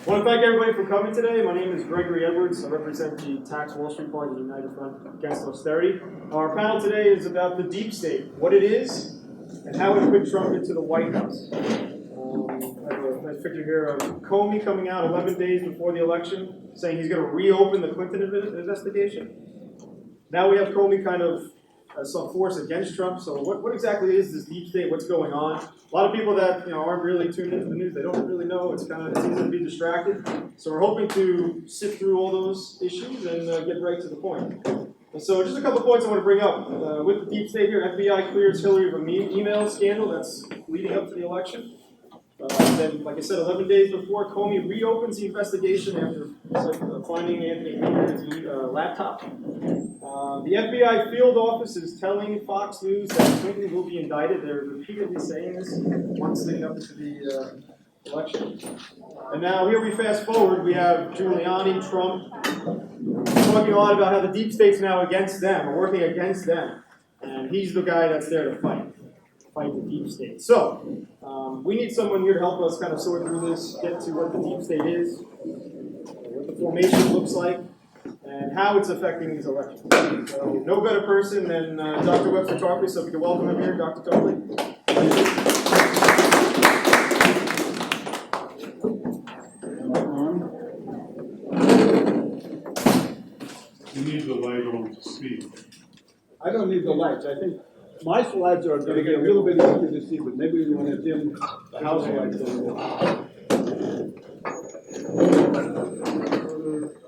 I want to thank everybody for coming today. My name is Gregory. I represent the Tax Wall Street Party, the United Front Against Austerity. Our panel today is about the deep state, what it is, and how it put Trump into the White House. I have a nice picture here of Comey coming out 11 days before the election, saying he's going to reopen the Clinton investigation. Now we have Comey kind of some force against Trump. So what exactly is this deep state? What's going on? A lot of people that aren't really tuned into the news, they don't really know. It's easy to be distracted. So we're hoping to sift through all those issues and get right to the point. And so just a couple of points I want to bring up. With the deep state here, FBI clears Hillary of an email scandal that's leading up to the election. Then, like I said, 11 days before, Comey reopens the investigation after finding Anthony Weiner's laptop. The FBI field office is telling Fox News that Clinton will be indicted. They're repeatedly saying this once leading up to the election. And now here we fast forward, we have Giuliani, Trump, talking a lot about how the deep state's now against them, or working against them. And he's the guy that's there to fight the deep state. So, we need someone here to help us kind of sort through this, get to what the deep state is, what the formation looks like, and how it's affecting these elections. So, no better person than Dr. Webster Tarpley, so we can welcome him here, Dr. Tarpley. You need the light on to speak. I don't need the lights. I think my slides are going to get a little bit easier to see, but maybe we want to dim the house lights a little bit.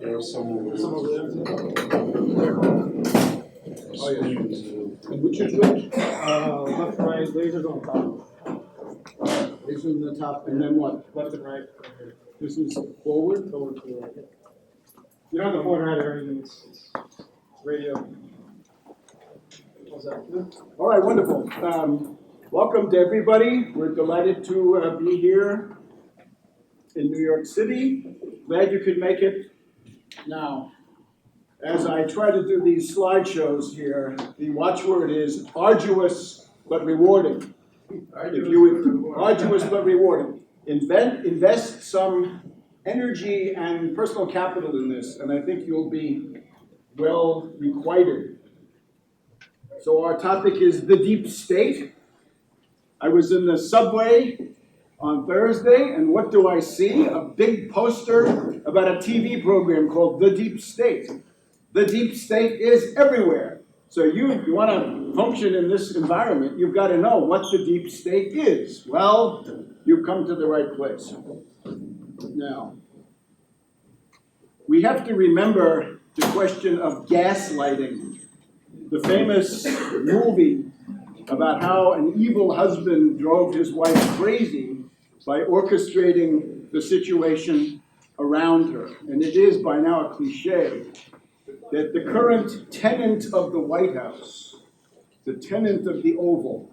There are some over there. Some over there. Oh, yeah. And which is which? Left, right, lasers on top. This is the top, and then what? Left and right. This is forward? Forward to the right. You don't have to point out everything, it's radio. All right, wonderful. Welcome to everybody. We're delighted to be here in New York City. Glad you could make it. Now, as I try to do these slideshows here, the watchword is arduous but rewarding. Arduous but rewarding. Invest some energy and personal capital in this, and I think you'll be well requited. So our topic is the deep state. I was in the subway on Thursday, and what do I see? A big poster about a TV program called The Deep State. The deep state is everywhere. So you want to function in this environment, you've got to know what the deep state is. Well, you've come to the right place. Now, we have to remember the question of gaslighting. The famous movie about how an evil husband drove his wife crazy by orchestrating the situation around her. And it is by now a cliche that the current tenant of the White House, the tenant of the Oval,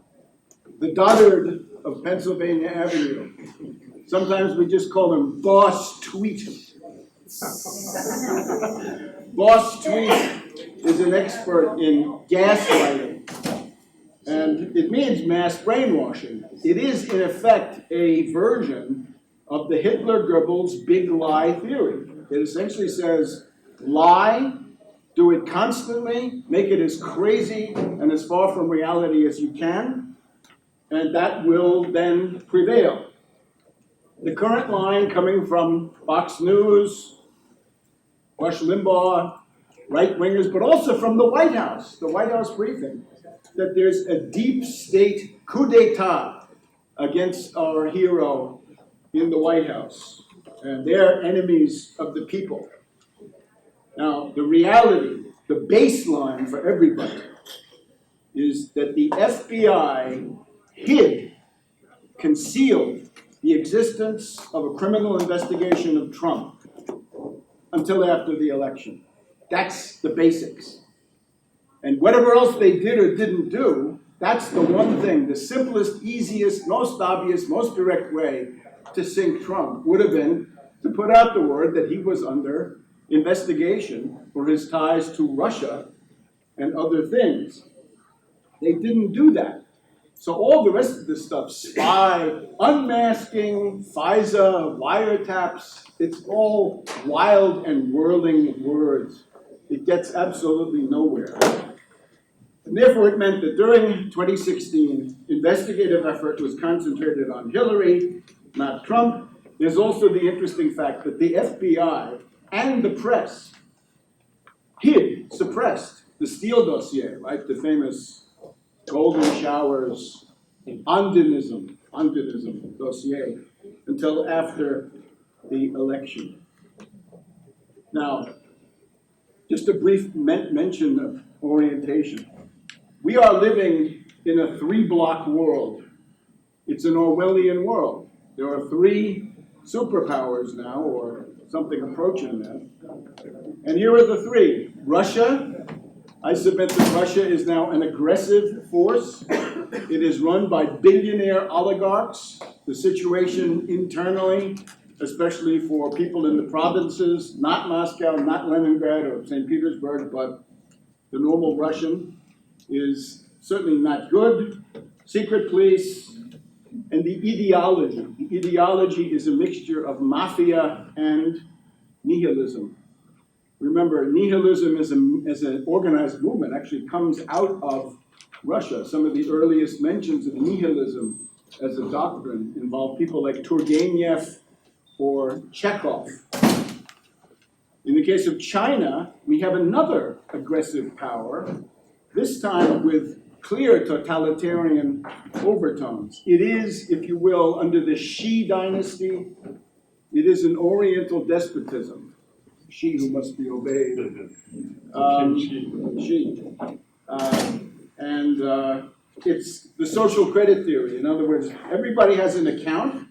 the dotard of Pennsylvania Avenue, sometimes we just call him Boss Tweet. Boss Tweet is an expert in gaslighting, and it means mass brainwashing. It is, in effect, a version of the Hitler-Goebbels big lie theory. It essentially says, lie, do it constantly, make it as crazy and as far from reality as you can, and that will then prevail. The current line coming from Fox News, Rush Limbaugh, right-wingers, but also from the White House briefing, that there's a deep state coup d'etat against our hero in the White House, and they're enemies of the people. Now, the reality, the baseline for everybody, is that the FBI concealed the existence of a criminal investigation of Trump until after the election. That's the basics. And whatever else they did or didn't do, that's the one thing, the simplest, easiest, most obvious, most direct way to sink Trump would have been to put out the word that he was under investigation for his ties to Russia and other things. They didn't do that. So all the rest of this stuff, spy, unmasking, FISA, wiretaps, it's all wild and whirling words. It gets absolutely nowhere. And therefore it meant that during 2016, investigative effort was concentrated on Hillary, not Trump. There's also the interesting fact that the FBI and the press suppressed the Steele dossier, right? The famous golden showers, Undinism dossier, until after the election. Now, just a brief mention of orientation. We are living in a 3-block world. It's an Orwellian world. There are 3 superpowers now, or something approaching that. And here are the 3. Russia. I submit that Russia is now an aggressive force. It is run by billionaire oligarchs. The situation internally, especially for people in the provinces, not Moscow, not Leningrad or St. Petersburg, but the normal Russian, is certainly not good. Secret police, and the ideology. The ideology is a mixture of mafia and nihilism. Remember, nihilism as an organized movement actually comes out of Russia. Some of the earliest mentions of nihilism as a doctrine involve people like Turgenev or Chekhov. In the case of China, we have another aggressive power, this time with clear totalitarian overtones. It is, if you will, under the Xi dynasty, it is an Oriental despotism. Xi who must be obeyed. Xi. It's the social credit theory. In other words, everybody has an account,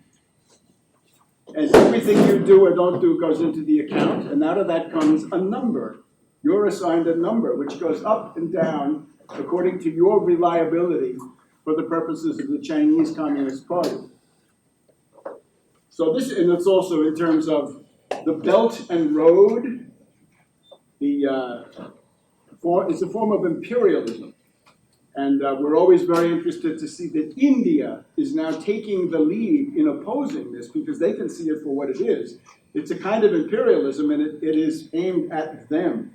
and everything you do or don't do goes into the account, and out of that comes a number. You're assigned a number, which goes up and down according to your reliability for the purposes of the Chinese Communist Party. So this, and it's also in terms of the Belt and Road, it's a form of imperialism. And we're always very interested to see that India is now taking the lead in opposing this because they can see it for what it is. It's a kind of imperialism, and it is aimed at them.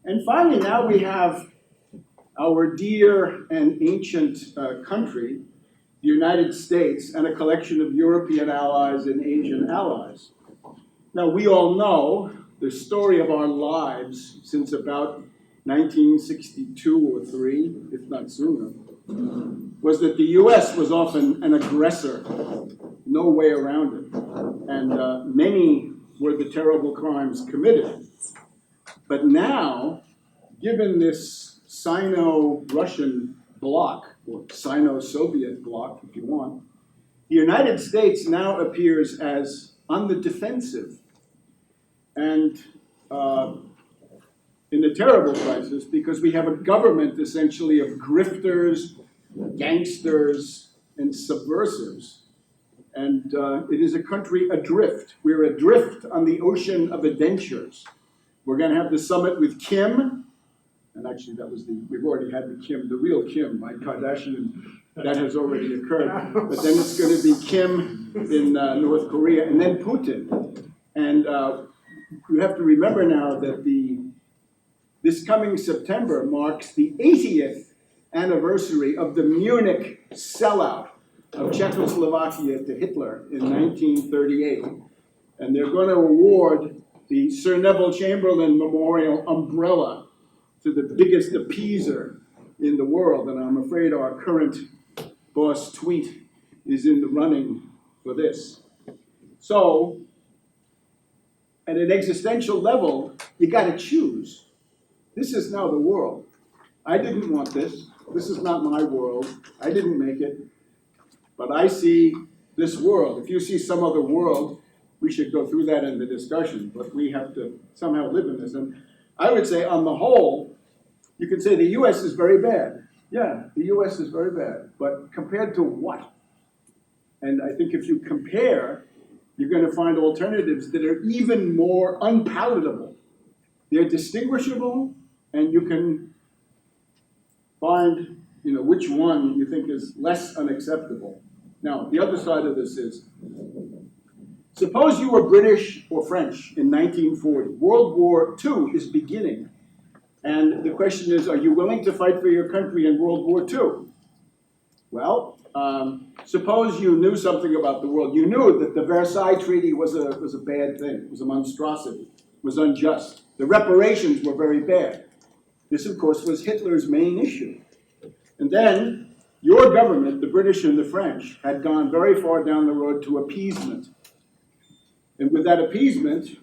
And finally, now we have our dear and ancient country, the United States, and a collection of European allies and Asian allies. Now, we all know the story of our lives since about 1962 or 3, if not sooner, was that the US was often an aggressor, no way around it. And many were the terrible crimes committed. But now, given this Sino-Russian bloc, or Sino-Soviet bloc, if you want, the United States now appears as on the defensive. And in a terrible crisis, because we have a government essentially of grifters, gangsters, and subversives. And it is a country adrift. We're adrift on the ocean of adventures. We're going to have the summit with Kim, and actually we've already had the Kim, the real Kim, by Kardashian, that has already occurred. But then it's going to be Kim in North Korea, and then Putin. And you have to remember now that this coming September marks the 80th anniversary of the Munich sellout of Czechoslovakia to Hitler in 1938. And they're going to award the Sir Neville Chamberlain Memorial umbrella to the biggest appeaser in the world. And I'm afraid our current boss Tweet is in the running for this. So, at an existential level, you got to choose. This is now the world. I didn't want this. This is not my world. I didn't make it. But I see this world. If you see some other world, we should go through that in the discussion. But we have to somehow live in this. And I would say, on the whole, you could say the U.S. is very bad. Yeah, the U.S. is very bad. But compared to what? And I think if you compare, you're going to find alternatives that are even more unpalatable. They're distinguishable, and you can find which one you think is less unacceptable. Now, the other side of this is, suppose you were British or French in 1940. World War II is beginning. And the question is, are you willing to fight for your country in World War II? Well, suppose you knew something about the world. You knew that the Versailles Treaty was a bad thing. It was a monstrosity. It was unjust. The reparations were very bad. This, of course, was Hitler's main issue. And then your government, the British and the French, had gone very far down the road to appeasement. And with that appeasement,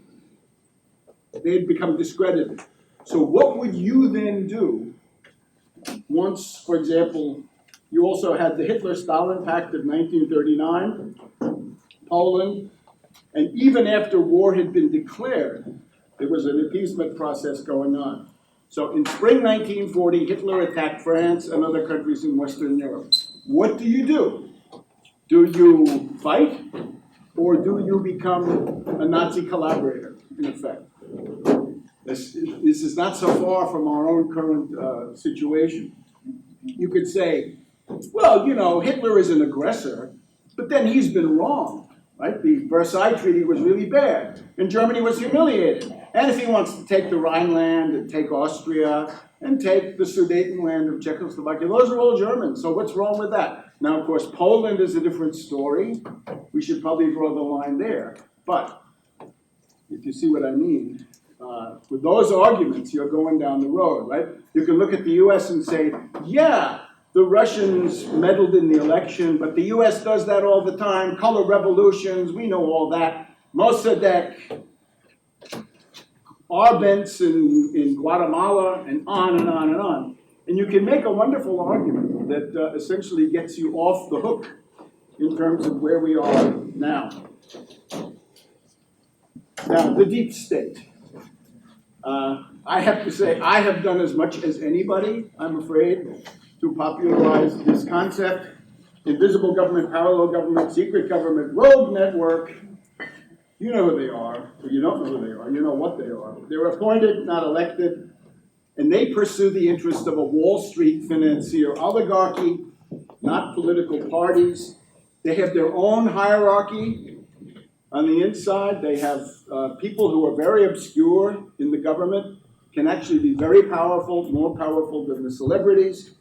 they had become discredited. So what would you then do once, for example, you also had the Hitler-Stalin Pact of 1939, Poland, and even after war had been declared, there was an appeasement process going on. So in spring 1940, Hitler attacked France and other countries in Western Europe. What do? Do you fight, or do you become a Nazi collaborator, in effect? This is not so far from our own current situation. You could say, well, Hitler is an aggressor, but then he's been wrong, right? The Versailles Treaty was really bad, and Germany was humiliated. And if he wants to take the Rhineland and take Austria and take the Sudetenland of Czechoslovakia, those are all Germans, so what's wrong with that? Now, of course, Poland is a different story. We should probably draw the line there. But if you see what I mean, with those arguments, you're going down the road, right? You can look at the U.S. and say, yeah, the Russians meddled in the election, but the U.S. does that all the time. Color revolutions, we know all that. Mossadegh, Arbenz in Guatemala, and on and on and on. And you can make a wonderful argument that essentially gets you off the hook in terms of where we are now. Now, the deep state. I have to say, I have done as much as anybody, I'm afraid, to popularize this concept. Invisible government, parallel government, secret government, rogue network. You know who they are, or you don't know who they are, you know what they are. They're appointed, not elected, and they pursue the interest of a Wall Street financier oligarchy, not political parties. They have their own hierarchy. On the inside, they have people who are very obscure in the government, can actually be very powerful, more powerful than the celebrities.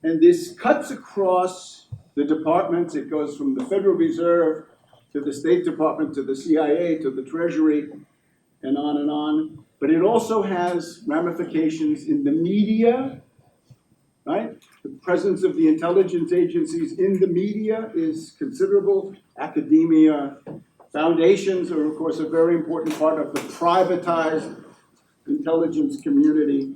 And this cuts across the departments. It goes from the Federal Reserve to the State Department, to the CIA, to the Treasury, and on and on. But it also has ramifications in the media, right? The presence of the intelligence agencies in the media is considerable. Academia, foundations are, of course, a very important part of the privatized intelligence community.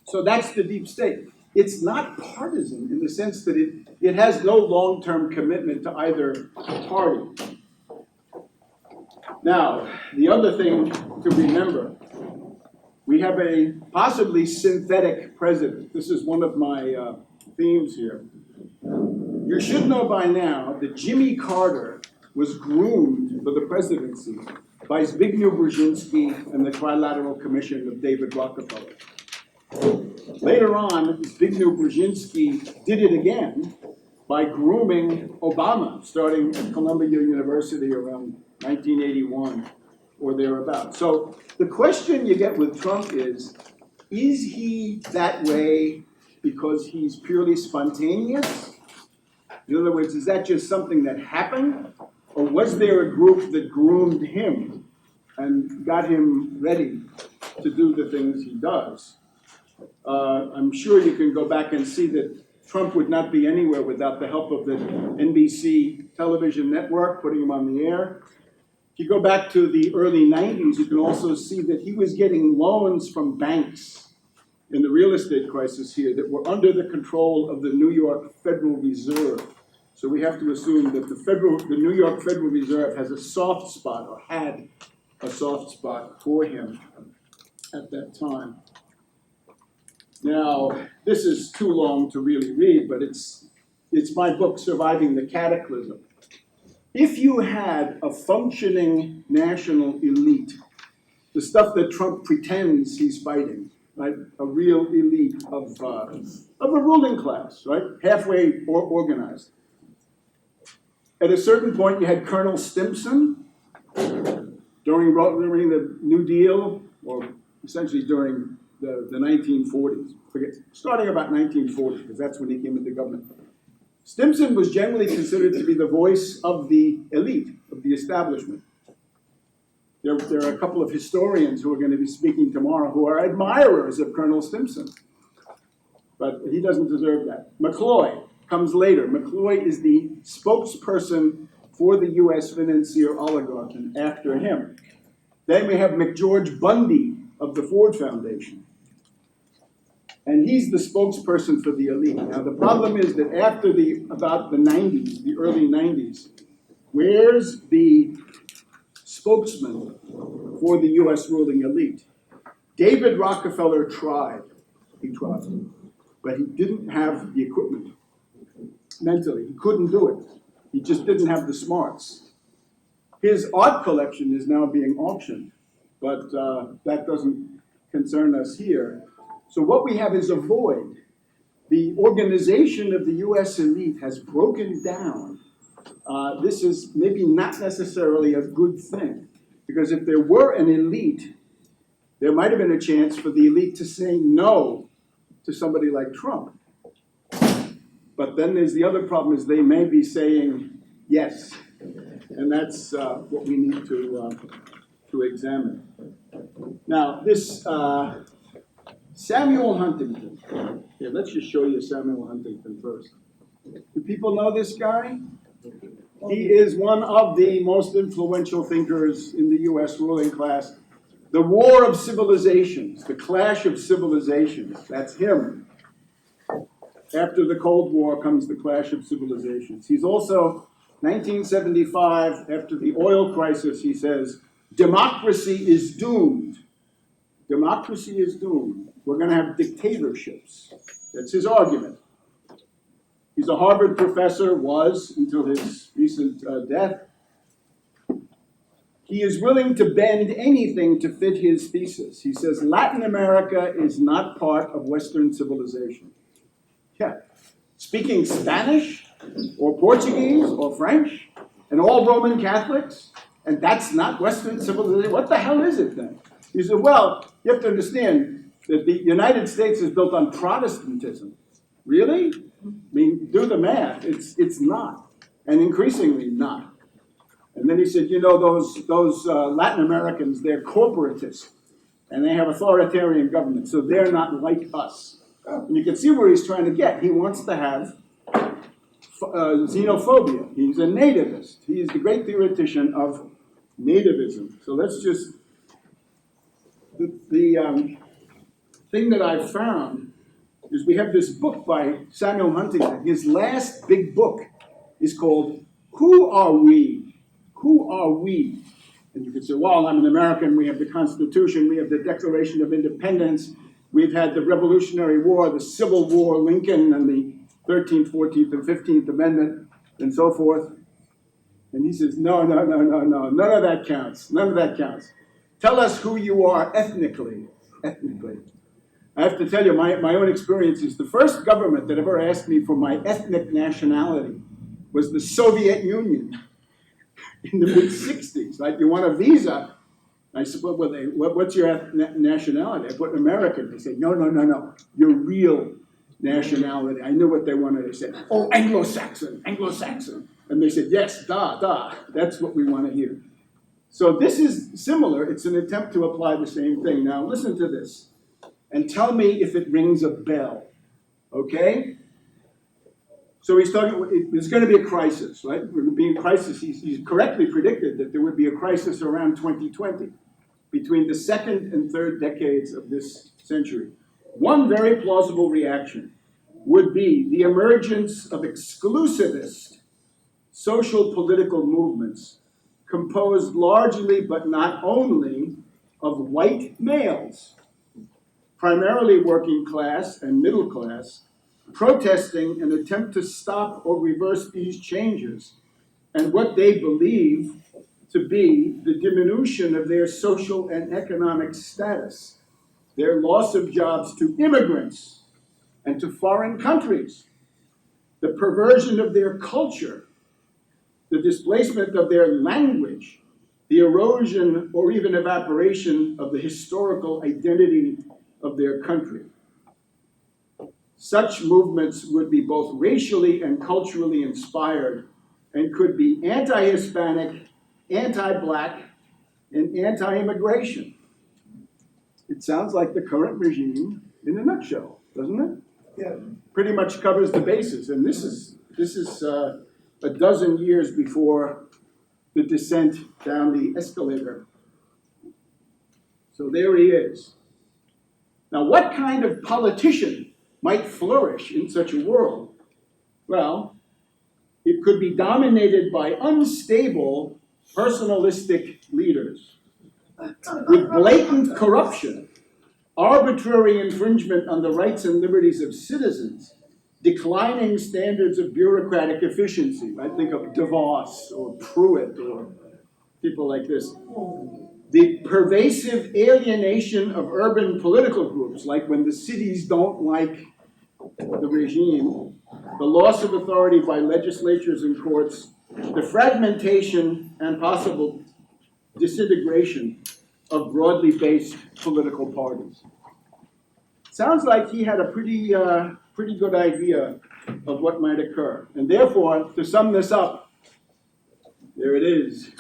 So that's the deep state. It's not partisan in the sense that it has no long-term commitment to either party. Now, the other thing to remember, we have a possibly synthetic president. This is one of my themes here. You should know by now that Jimmy Carter was groomed for the presidency by Zbigniew Brzezinski and the Trilateral Commission of David Rockefeller. Later on, Zbigniew Brzezinski did it again by grooming Obama, starting at Columbia University around 1981 or thereabouts. So the question you get with Trump is he that way because he's purely spontaneous? In other words, is that just something that happened? Or was there a group that groomed him and got him ready to do the things he does? I'm sure you can go back and see that Trump would not be anywhere without the help of the NBC television network putting him on the air. If you go back to the early 90s, you can also see that he was getting loans from banks in the real estate crisis here that were under the control of the New York Federal Reserve. So we have to assume that the New York Federal Reserve has a soft spot, or had a soft spot for him at that time. Now, this is too long to really read, but it's my book, Surviving the Cataclysm. If you had a functioning national elite, the stuff that Trump pretends he's fighting, right? A real elite of a ruling class, right? Halfway organized. At a certain point, you had Colonel Stimson during the New Deal, or essentially during the 1940s. Starting about 1940, because that's when he came into government. Stimson was generally considered to be the voice of the elite, of the establishment. There are a couple of historians who are going to be speaking tomorrow who are admirers of Colonel Stimson. But he doesn't deserve that. McCloy comes later. McCloy is the spokesperson for the U.S. financier oligarchy after him. Then we have McGeorge Bundy of the Ford Foundation. And he's the spokesperson for the elite. Now, the problem is that after about the 90s, the early 90s, where's the spokesman for the U.S. ruling elite? David Rockefeller tried. He tried. But he didn't have the equipment. Mentally, he couldn't do it. He just didn't have the smarts. His art collection is now being auctioned, but that doesn't concern us here. So what we have is a void. The organization of the U.S. elite has broken down. This is maybe not necessarily a good thing, because if there were an elite, there might have been a chance for the elite to say no to somebody like Trump. But then there's the other problem is they may be saying yes. And that's what we need to examine. Now, this Samuel Huntington. Here, let's just show you Samuel Huntington first. Do people know this guy? He is one of the most influential thinkers in the U.S. ruling class. The War of Civilizations, the Clash of Civilizations, that's him. After the Cold War comes the Clash of Civilizations. He's also, 1975, after the oil crisis, he says, democracy is doomed. Democracy is doomed. We're going to have dictatorships. That's his argument. He's a Harvard professor, was until his recent death. He is willing to bend anything to fit his thesis. He says Latin America is not part of Western civilization. Yeah. Speaking Spanish or Portuguese or French and all Roman Catholics, and that's not Western civilization. What the hell is it then? He said, well, you have to understand that the United States is built on Protestantism. Really? I mean, do the math. It's not, and increasingly not. And then he said, you know, those Latin Americans, they're corporatists, and they have authoritarian government, so they're not like us. And you can see where he's trying to get. He wants to have xenophobia. He's a nativist. He is the great theoretician of nativism. So let's just... The thing that I've found is we have this book by Samuel Huntington. His last big book is called Who Are We? Who Are We? And you could say, well, I'm an American. We have the Constitution. We have the Declaration of Independence. We've had the Revolutionary War, the Civil War, Lincoln, and the 13th, 14th, and 15th Amendment, and so forth. And he says, no. None of that counts. None of that counts. Tell us who you are ethnically. Ethnically. I have to tell you, my own experience is the first government that ever asked me for my ethnic nationality was the Soviet Union in the mid-'60s. Like, you want a visa? I said, well, what's your nationality? I put American. They said, no. Your real nationality. I knew what they wanted. They said, oh, Anglo-Saxon. And they said, yes, that's what we want to hear. So this is similar. It's an attempt to apply the same thing. Now, listen to this. And tell me if it rings a bell. Okay? So he's talking, there's going to be a crisis, right? We're going to be in crisis. He's correctly predicted that there would be a crisis around 2020, between the second and third decades of this century. One very plausible reaction would be the emergence of exclusivist social political movements composed largely, but not only, of white males, primarily working class and middle class, protesting an attempt to stop or reverse these changes and what they believe to be the diminution of their social and economic status. their loss of jobs to immigrants and to foreign countries, the perversion of their culture, the displacement of their language, the erosion or even evaporation of the historical identity of their country. Such movements would be both racially and culturally inspired and could be anti-Hispanic, anti-Black, and anti-immigration. It sounds like the current regime in a nutshell, doesn't it? Yeah. Pretty much covers the bases, and this is a dozen years before the descent down the escalator. So there he is. Now, what kind of politician might flourish in such a world? Well, it could be dominated by unstable, personalistic leaders with blatant corruption, arbitrary infringement on the rights and liberties of citizens, declining standards of bureaucratic efficiency. I think of DeVos or Pruitt or people like this. The pervasive alienation of urban political groups, like when the cities don't like the regime, the loss of authority by legislatures and courts, the fragmentation and possible disintegration of broadly based political parties. Sounds like he had a pretty good idea of what might occur. And therefore, to sum this up, there it is.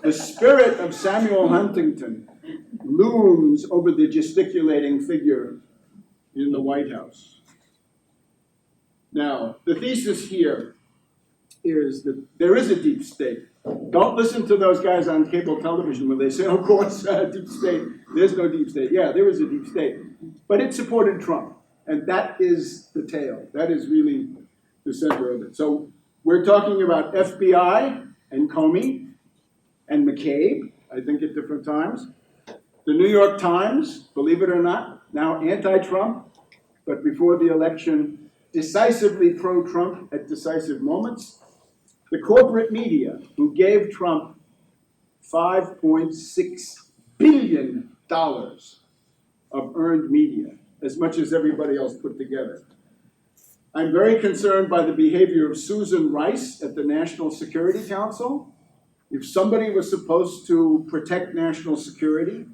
The spirit of Samuel Huntington looms over the gesticulating figure in the White House. Now, the thesis here is that there is a deep state. Don't listen to those guys on cable television when they say, of course, deep state. There's no deep state. Yeah, there is a deep state. But it supported Trump. And that is the tale. That is really the center of it. So we're talking about FBI and Comey and McCabe, I think at different times. The New York Times, believe it or not, now anti-Trump, but before the election, decisively pro-Trump at decisive moments. The corporate media, who gave Trump $5.6 billion of earned media, as much as everybody else put together. I'm very concerned by the behavior of Susan Rice at the National Security Council. If somebody was supposed to protect national security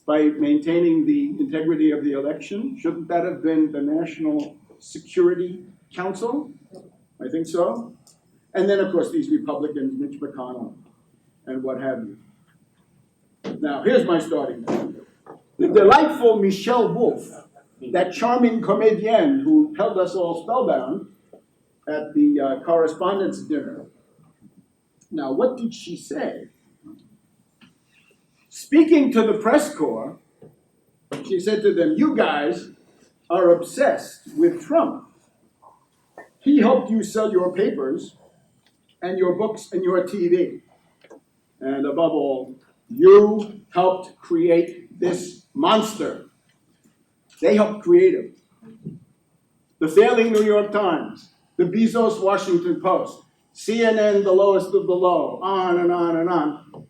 by maintaining the integrity of the election, shouldn't that have been the National Security Council? I think so. And then, of course, these Republicans, Mitch McConnell, and what have you. Now, here's my starting point. The delightful Michelle Wolf, that charming comedienne who held us all spellbound at the correspondence dinner. Now, what did she say? Speaking to the press corps, she said to them, "You guys are obsessed with Trump. He helped you sell your papers and your books and your TV. And above all, you helped create this monster." They helped create him. The failing New York Times, the Bezos Washington Post, CNN, the lowest of the low, on and on and on.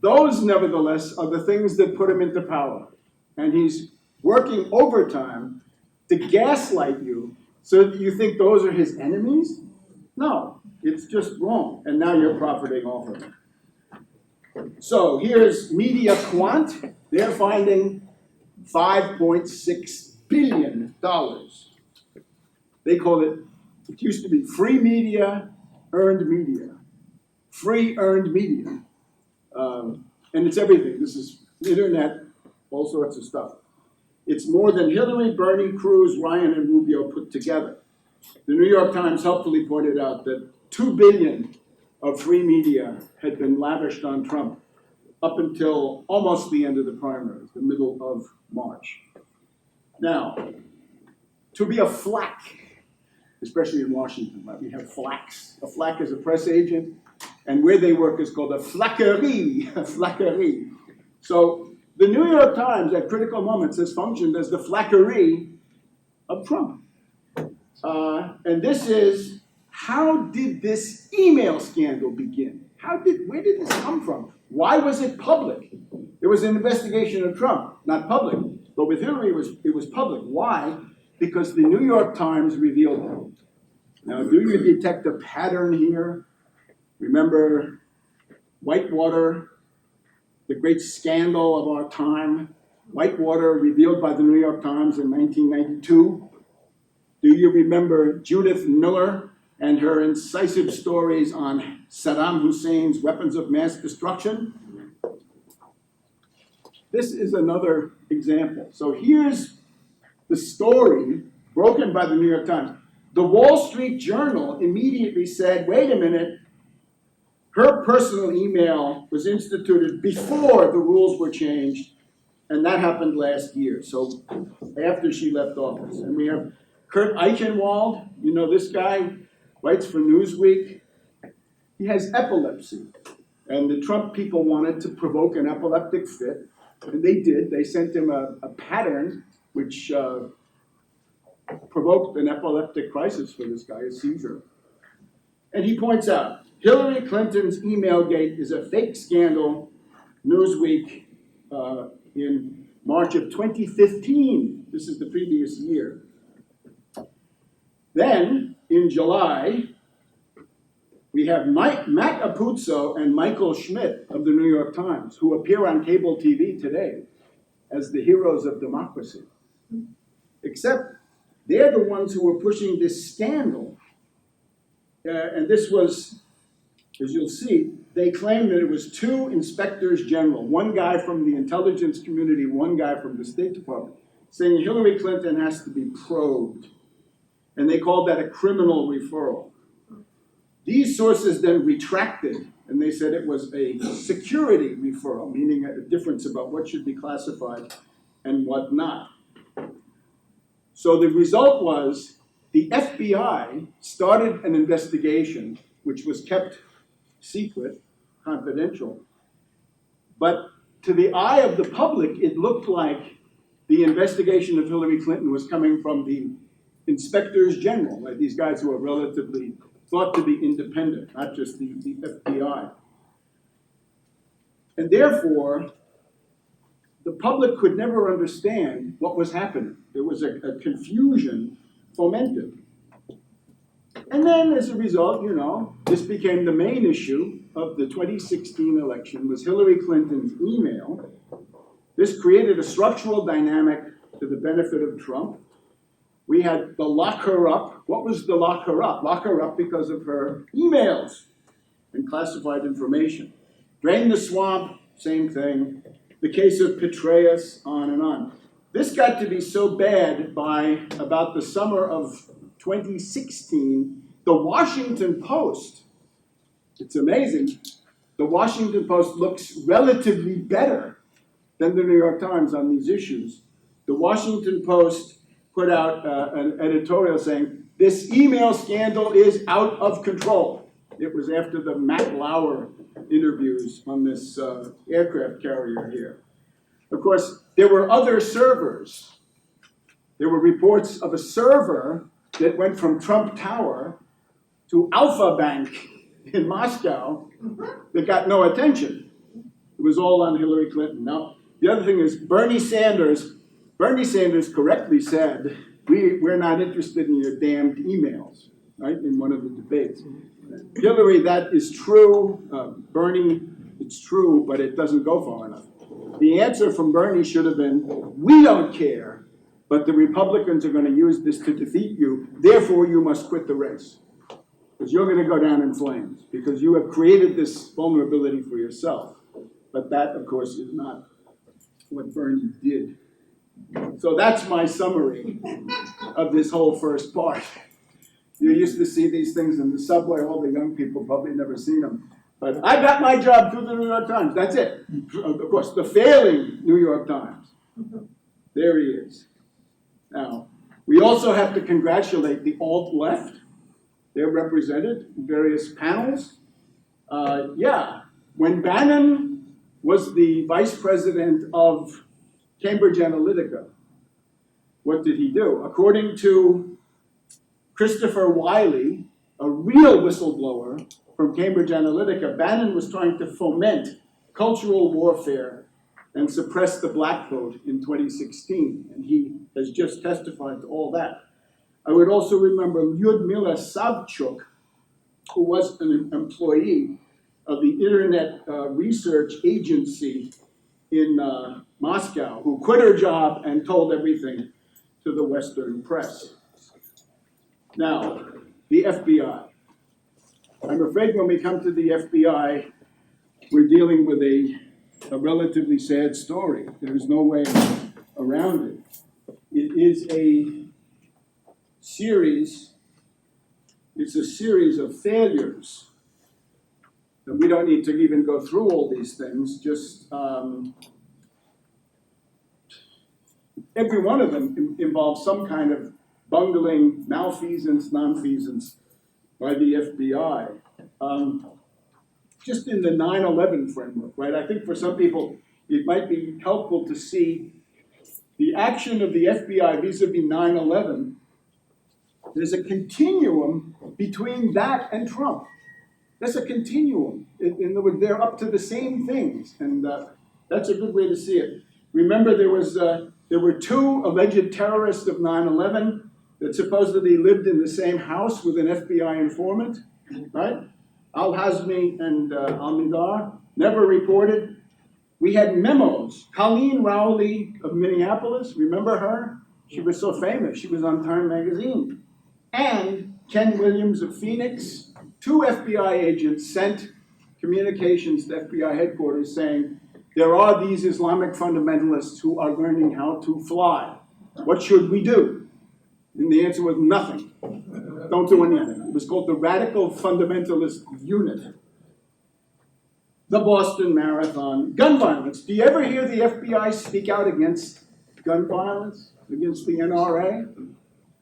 Those, nevertheless, are the things that put him into power. And he's working overtime to gaslight you so that you think those are his enemies? No, it's just wrong. And now you're profiting off of it. So here's Media Quant. They're finding $5.6 billion. They call it used to be free media, earned media. Free earned media. And it's everything. This is internet, all sorts of stuff. It's more than Hillary, Bernie, Cruz, Ryan, and Rubio put together. The New York Times helpfully pointed out that $2 billion of free media had been lavished on Trump up until almost the end of the primaries, the middle of March. Now, to be a flack, especially in Washington, right? We have flacks. A flack is a press agent, and where they work is called a flackerie, a flackerie. So the New York Times at critical moments has functioned as the flackerie of Trump. And this is, how did this email scandal begin? Where did this come from? Why was it public? It was an investigation of Trump, not public. The But with Hillary, it was public. Why? Because the New York Times revealed it. Now, do you detect a pattern here? Remember Whitewater, the great scandal of our time? Whitewater revealed by the New York Times in 1992. Do you remember Judith Miller and her incisive stories on Saddam Hussein's weapons of mass destruction? This is another example. So here's the story broken by the New York Times. The Wall Street Journal immediately said, wait a minute, her personal email was instituted before the rules were changed, and that happened last year, so after she left office. And we have Kurt Eichenwald, you know this guy, writes for Newsweek. He has epilepsy, and the Trump people wanted to provoke an epileptic fit, and they did. They sent him a pattern which provoked an epileptic crisis for this guy, a seizure. And he points out, Hillary Clinton's email gate is a fake scandal, Newsweek in March of 2015. This is the previous year. Then, in July, we have Matt Apuzzo and Michael Schmidt of the New York Times, who appear on cable TV today as the heroes of democracy. Except they're the ones who were pushing this scandal. And this was, as you'll see, they claimed that it was two inspectors general, one guy from the intelligence community, one guy from the State Department, saying Hillary Clinton has to be probed. And they called that a criminal referral. These sources then retracted, and they said it was a security referral, meaning a difference about what should be classified and what not. So the result was the FBI started an investigation, which was kept secret, confidential. But to the eye of the public, it looked like the investigation of Hillary Clinton was coming from the inspectors general, like these guys who are relatively thought to be independent, not just the FBI. And therefore, the public could never understand what was happening. There was a confusion fomented. And then, as a result, you know, this became the main issue of the 2016 election, was Hillary Clinton's email. This created a structural dynamic to the benefit of Trump. We had the lock her up. What was the lock her up? Lock her up because of her emails and classified information. Drain the swamp, same thing. The case of Petraeus, on and on. This got to be so bad by about the summer of 2016, the Washington Post, it's amazing, the Washington Post looks relatively better than the New York Times on these issues. The Washington Post put out an editorial saying, this email scandal is out of control. It was after the Matt Lauer interviews on this aircraft carrier here. Of course, there were other servers. There were reports of a server that went from Trump Tower to Alpha Bank in Moscow that got no attention. It was all on Hillary Clinton. Now, the other thing is Bernie Sanders correctly said, we're not interested in your damned emails, right, in one of the debates. Hillary, that is true. Bernie, it's true, but it doesn't go far enough. The answer from Bernie should have been, we don't care, but the Republicans are going to use this to defeat you, therefore you must quit the race. Because you're going to go down in flames, because you have created this vulnerability for yourself. But that, of course, is not what Bernie did. So that's my summary of this whole first part. You used to see these things in the subway, all the young people probably never seen them. But I got my job through the New York Times, that's it. Of course, the failing New York Times. There he is. Now, we also have to congratulate the alt-left. They're represented in various panels. When Bannon was the vice president of Cambridge Analytica, what did he do? According to Christopher Wiley, a real whistleblower from Cambridge Analytica, Bannon was trying to foment cultural warfare and suppressed the black vote in 2016. And he has just testified to all that. I would also remember Lyudmila Savchuk, who was an employee of the Internet Research Agency in Moscow, who quit her job and told everything to the Western press. Now, the FBI. I'm afraid when we come to the FBI, we're dealing with a relatively sad story. There is no way around it. It is a series of failures. And we don't need to even go through all these things, just every one of them involves some kind of bungling, malfeasance, nonfeasance by the FBI. Just in the 9/11 framework, right? I think for some people, it might be helpful to see the action of the FBI vis-a-vis 9/11. There's a continuum between that and Trump. There's a continuum. In other words, they're up to the same things, and that's a good way to see it. Remember, there were two alleged terrorists of 9/11 that supposedly lived in the same house with an FBI informant, right? Al-Hazmi and Al-Midar, never reported. We had memos. Colleen Rowley of Minneapolis, remember her? She was so famous. She was on Time magazine. And Ken Williams of Phoenix, two FBI agents sent communications to FBI headquarters saying, there are these Islamic fundamentalists who are learning how to fly. What should we do? And the answer was nothing. Don't do anything. It was called the Radical Fundamentalist Unit. The Boston Marathon. Gun violence. Do you ever hear the FBI speak out against gun violence? Against the NRA?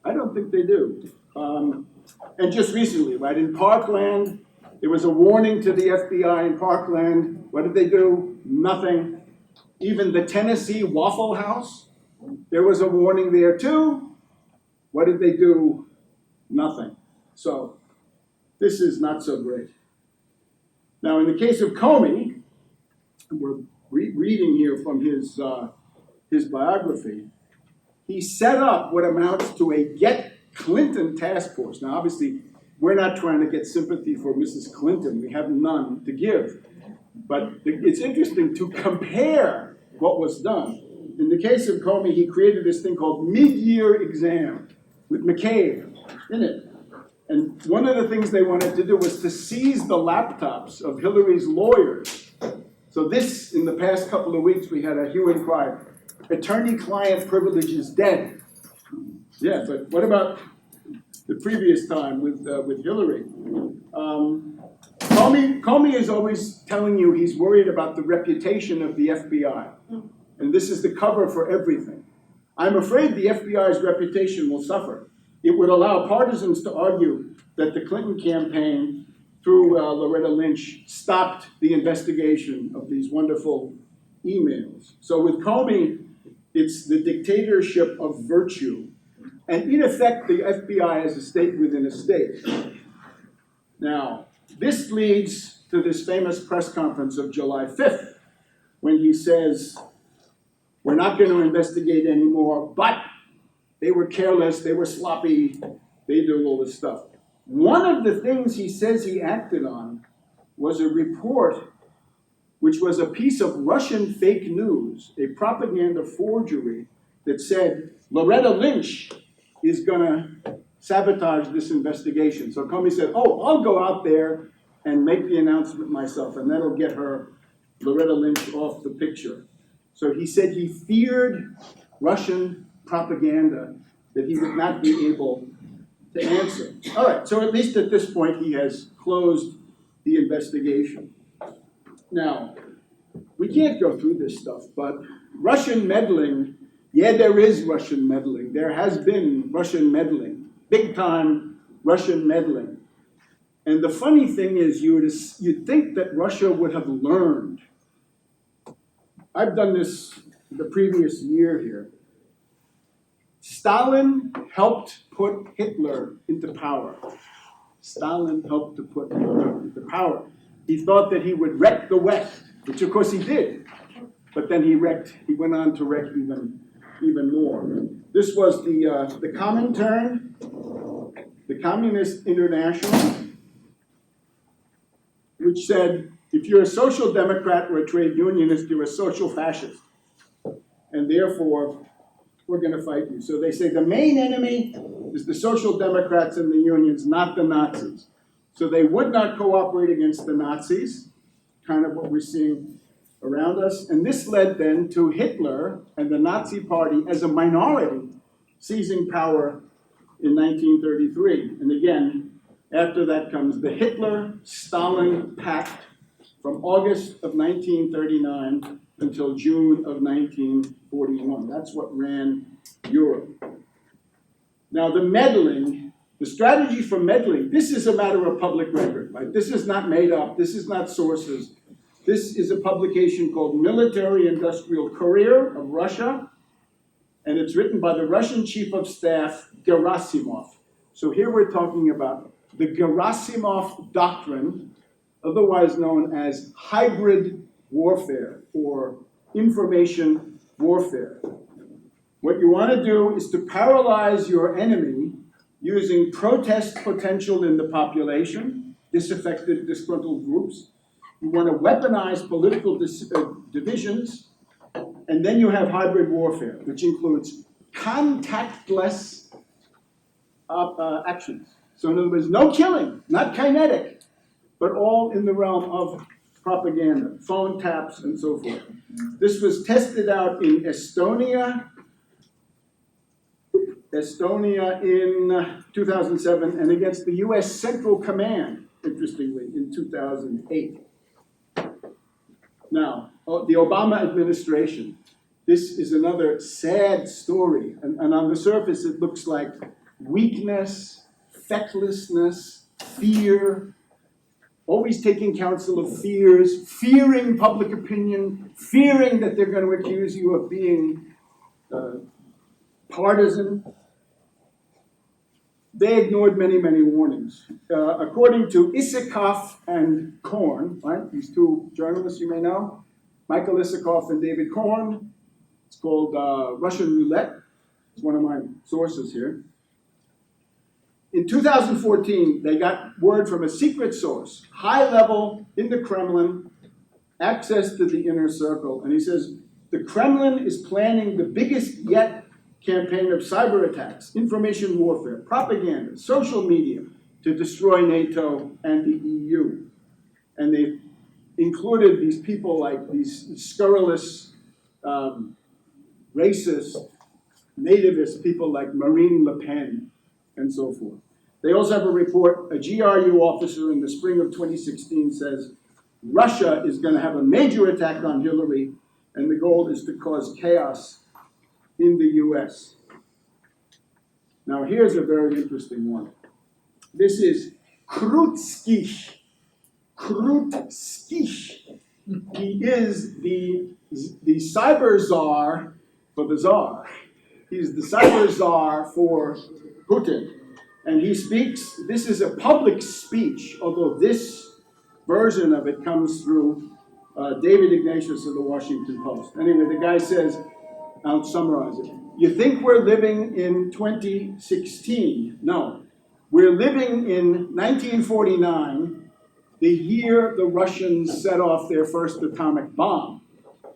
I don't think they do. And just recently, right, in Parkland, there was a warning to the FBI in Parkland. What did they do? Nothing. Even the Tennessee Waffle House, there was a warning there too. What did they do? Nothing. So this is not so great. Now, in the case of Comey, we're reading here from his biography, he set up what amounts to a Get Clinton task force. Now, obviously, we're not trying to get sympathy for Mrs. Clinton. We have none to give. But it's interesting to compare what was done. In the case of Comey, he created this thing called mid-year exam with McCabe in it. And one of the things they wanted to do was to seize the laptops of Hillary's lawyers. So this, in the past couple of weeks, we had a hue and cry. Attorney-client privilege is dead. Yeah, but what about the previous time with Hillary? Comey is always telling you he's worried about the reputation of the FBI. And this is the cover for everything. I'm afraid the FBI's reputation will suffer. It would allow partisans to argue that the Clinton campaign, through Loretta Lynch, stopped the investigation of these wonderful emails. So with Comey, it's the dictatorship of virtue. And in effect, the FBI is a state within a state. Now, this leads to this famous press conference of July 5th, when he says, we're not going to investigate anymore, but they were careless, they were sloppy, they did all this stuff. One of the things he says he acted on was a report which was a piece of Russian fake news, a propaganda forgery that said Loretta Lynch is going to sabotage this investigation. So Comey said, oh, I'll go out there and make the announcement myself, and that'll get her, Loretta Lynch, off the picture. So he said he feared Russian propaganda that he would not be able to answer. All right, so at least at this point, he has closed the investigation. Now, we can't go through this stuff, but Russian meddling, yeah, there is Russian meddling. There has been Russian meddling, big-time Russian meddling. And the funny thing is, you'd think that Russia would have learned. I've done this the previous year here. Stalin helped put Hitler into power. Stalin helped to put Hitler into power. He thought that he would wreck the West, which of course he did. but then he went on to wreck even more. This was the Comintern, the Communist International, which said, if you're a social democrat or a trade unionist, you're a social fascist. And therefore, we're going to fight you. So they say the main enemy is the social democrats and the unions, not the Nazis. So they would not cooperate against the Nazis, kind of what we're seeing around us. And this led then to Hitler and the Nazi Party as a minority seizing power in 1933. And again, after that comes the Hitler-Stalin Pact from August of 1939 until June of 1941. That's what ran Europe. Now the meddling, the strategy for meddling, this is a matter of public record, right? This is not made up, this is not sources. This is a publication called Military Industrial Courier of Russia, and it's written by the Russian Chief of Staff, Gerasimov. So here we're talking about the Gerasimov Doctrine, otherwise known as hybrid warfare or information warfare. What you want to do is to paralyze your enemy using protest potential in the population, disaffected, disgruntled groups. You want to weaponize political divisions, and then you have hybrid warfare, which includes contactless actions. So in other words, no killing, not kinetic, but all in the realm of propaganda, phone taps, and so forth. This was tested out in Estonia in 2007, and against the U.S. Central Command, interestingly, in 2008. Now, the Obama administration, this is another sad story, and on the surface it looks like weakness, fecklessness, fear, always taking counsel of fears, fearing public opinion, fearing that they're going to accuse you of being partisan. They ignored many, many warnings. According to Isikoff and Korn, right, these two journalists you may know, Michael Isikoff and David Korn, it's called Russian Roulette. It's one of my sources here. In 2014, they got word from a secret source, high level in the Kremlin, access to the inner circle. And he says, the Kremlin is planning the biggest yet campaign of cyber attacks, information warfare, propaganda, social media to destroy NATO and the EU. And they've included these people like these scurrilous, racist, nativist people like Marine Le Pen and so forth. They also have a report, a GRU officer in the spring of 2016 says, Russia is going to have a major attack on Hillary, and the goal is to cause chaos in the US. Now here's a very interesting one. This is Krutskich. Krutskich. He is the cyber czar for the czar. He's the cyber czar for Putin. And he speaks, this is a public speech, although this version of it comes through David Ignatius of the Washington Post. Anyway, the guy says, I'll summarize it. You think we're living in 2016? No. We're living in 1949, the year the Russians set off their first atomic bomb.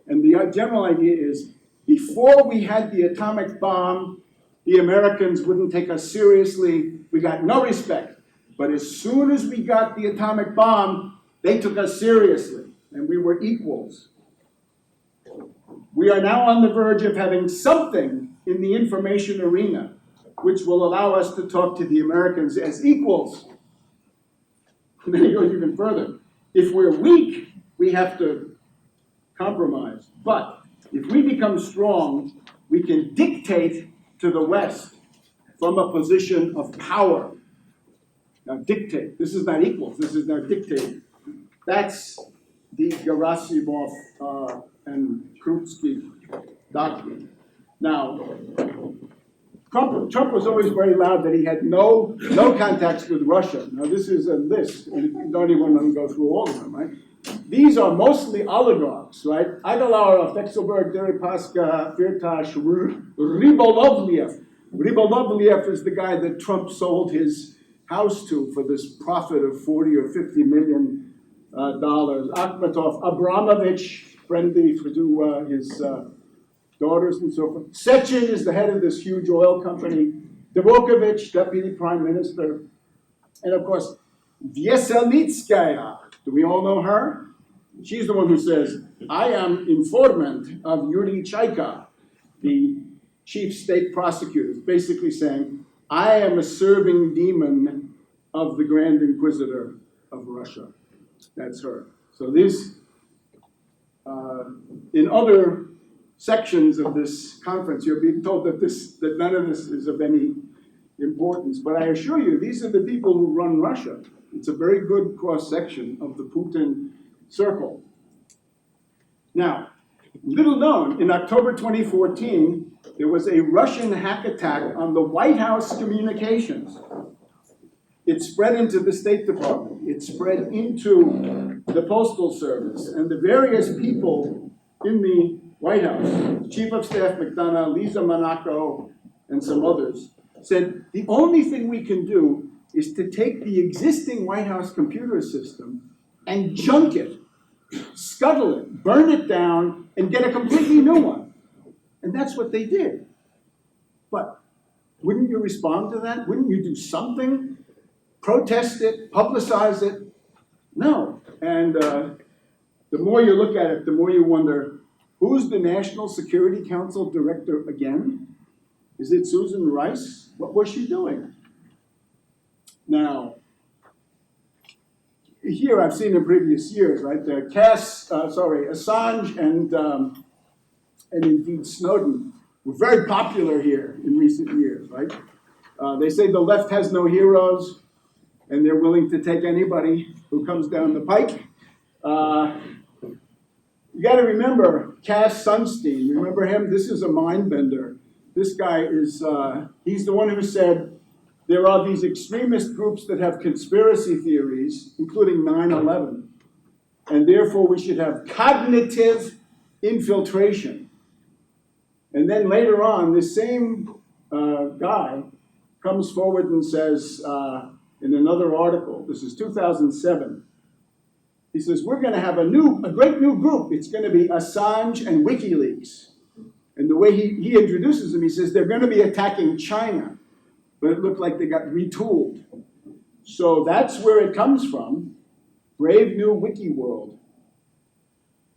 And the general idea is, before we had the atomic bomb, the Americans wouldn't take us seriously. We got no respect. But as soon as we got the atomic bomb, they took us seriously, and we were equals. We are now on the verge of having something in the information arena which will allow us to talk to the Americans as equals. And then he goes even further. If we're weak, we have to compromise. But if we become strong, we can dictate to the West from a position of power. Now dictate. This is not equals. This is now dictating. That's the Gerasimov and Krutskich doctrine. Now, Trump was always very loud that he had no contacts with Russia. Now this is a list, and you don't even want to go through all of them, right? these are mostly oligarchs, right? Agalarov, Vexelberg, Deripaska, Firtash, Ribolovlev. Ribolovlev is the guy that Trump sold his house to for this profit of 40 or 50 million dollars. Akhmatov, Abramovich, friendly to his daughters and so forth. Sechin is the head of this huge oil company. Dvorkovich, deputy prime minister. And of course, Vyeselnitskaya. Do we all know her? She's the one who says, I am informant of Yuri Chaika, the chief state prosecutor, basically saying, I am a serving demon of the Grand Inquisitor of Russia. That's her. So these, in other sections of this conference, you're being told that none of this is of any importance. But I assure you, these are the people who run Russia. It's a very good cross-section of the Putin circle. Now, little known, in October 2014, there was a Russian hack attack on the White House communications. It spread into the State Department. It spread into the Postal Service. And the various people in the White House, Chief of Staff McDonough, Lisa Monaco, and some others, said the only thing we can do is to take the existing White House computer system and junk it, scuttle it, burn it down, and get a completely new one. And that's what they did. But wouldn't you respond to that? Wouldn't you do something? Protest it, publicize it? No. And the more you look at it, the more you wonder, who's the National Security Council director again? Is it Susan Rice? What was she doing? Now, here I've seen in previous years, right? Assange and indeed Snowden were very popular here in recent years, right? They say the left has no heroes, and they're willing to take anybody who comes down the pike. You got to remember Cass Sunstein. Remember him? This is a mind bender. This guy is, he's the one who said, there are these extremist groups that have conspiracy theories, including 9/11, and therefore we should have cognitive infiltration. And then later on, this same guy comes forward and says, in another article, this is 2007, he says, we're going to have a great new group. It's going to be Assange and WikiLeaks. And the way he introduces them, he says, they're going to be attacking China. But it looked like they got retooled. So that's where it comes from, Brave New Wiki World.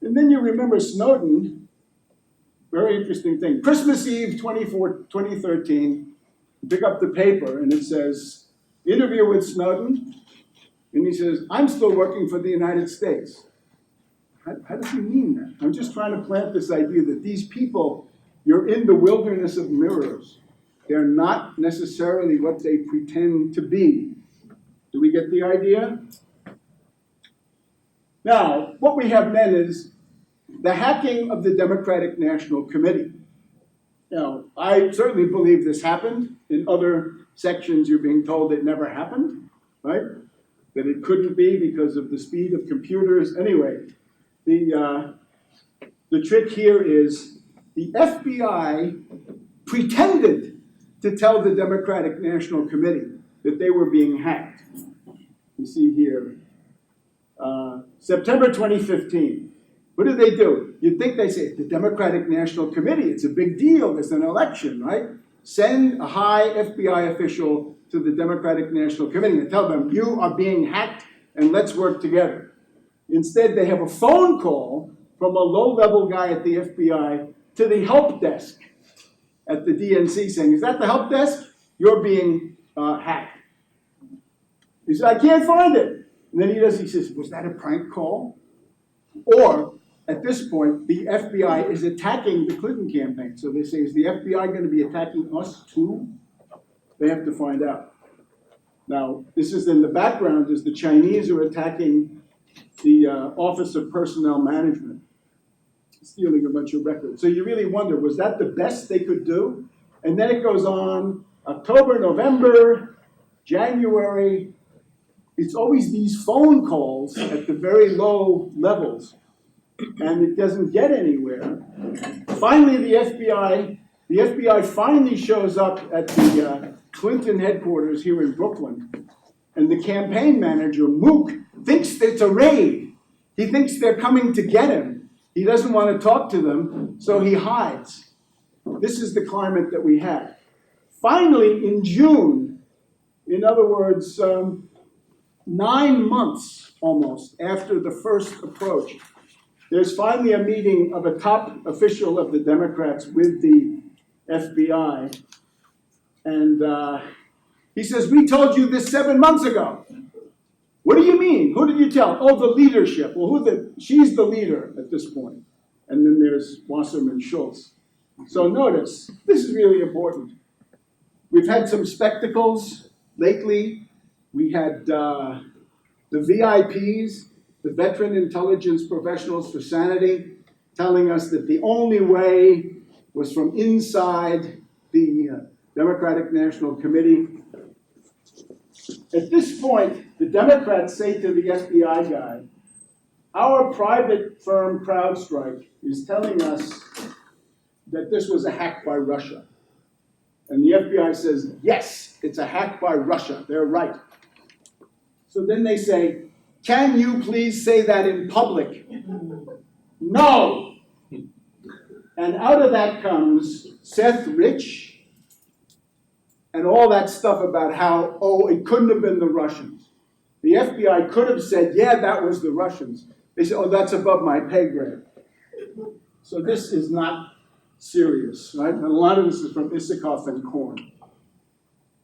And then you remember Snowden, very interesting thing. Christmas Eve 2013, pick up the paper and it says, interview with Snowden. And he says, I'm still working for the United States. How does he mean that? I'm just trying to plant this idea that these people, you're in the wilderness of mirrors. They're not necessarily what they pretend to be. Do we get the idea? Now, what we have then is the hacking of the Democratic National Committee. Now, I certainly believe this happened. In other sections, you're being told it never happened, right? That it couldn't be because of the speed of computers. Anyway, the trick here is the FBI pretended to tell the Democratic National Committee that they were being hacked. You see here, September 2015. What do? You'd think they say, the Democratic National Committee, it's a big deal, there's an election, right? Send a high FBI official to the Democratic National Committee and tell them, you are being hacked and let's work together. Instead, they have a phone call from a low-level guy at the FBI to the help desk at the DNC saying, is that the help desk? You're being hacked. He said, I can't find it. And then he says, was that a prank call? Or, at this point, the FBI is attacking the Clinton campaign. So they say, is the FBI going to be attacking us too? They have to find out. Now, this is in the background as the Chinese are attacking the Office of Personnel Management, stealing a bunch of records. So you really wonder, was that the best they could do? And then it goes on, October, November, January, it's always these phone calls at the very low levels, and it doesn't get anywhere. Finally, the FBI finally shows up at the Clinton headquarters here in Brooklyn, and the campaign manager, Mook, thinks it's a raid. He thinks they're coming to get him. He doesn't want to talk to them, so he hides. This is the climate that we have. Finally, in June, in other words, 9 months almost after the first approach, there's finally a meeting of a top official of the Democrats with the FBI. And he says, we told you this 7 months ago. What do you mean? Who did you tell? Oh, the leadership. Well, she's the leader at this point. And then there's Wasserman Schultz. So notice, this is really important. We've had some spectacles lately. We had the VIPs, the Veteran Intelligence Professionals for Sanity, telling us that the only way was from inside the Democratic National Committee. At this point, the Democrats say to the FBI guy, our private firm CrowdStrike is telling us that this was a hack by Russia. And the FBI says, yes, it's a hack by Russia. They're right. So then they say, can you please say that in public? No. And out of that comes Seth Rich and all that stuff about how, oh, it couldn't have been the Russians. The FBI could have said, yeah, that was the Russians. They said, oh, that's above my pay grade. So this is not serious, right? And a lot of this is from Isikoff and Korn.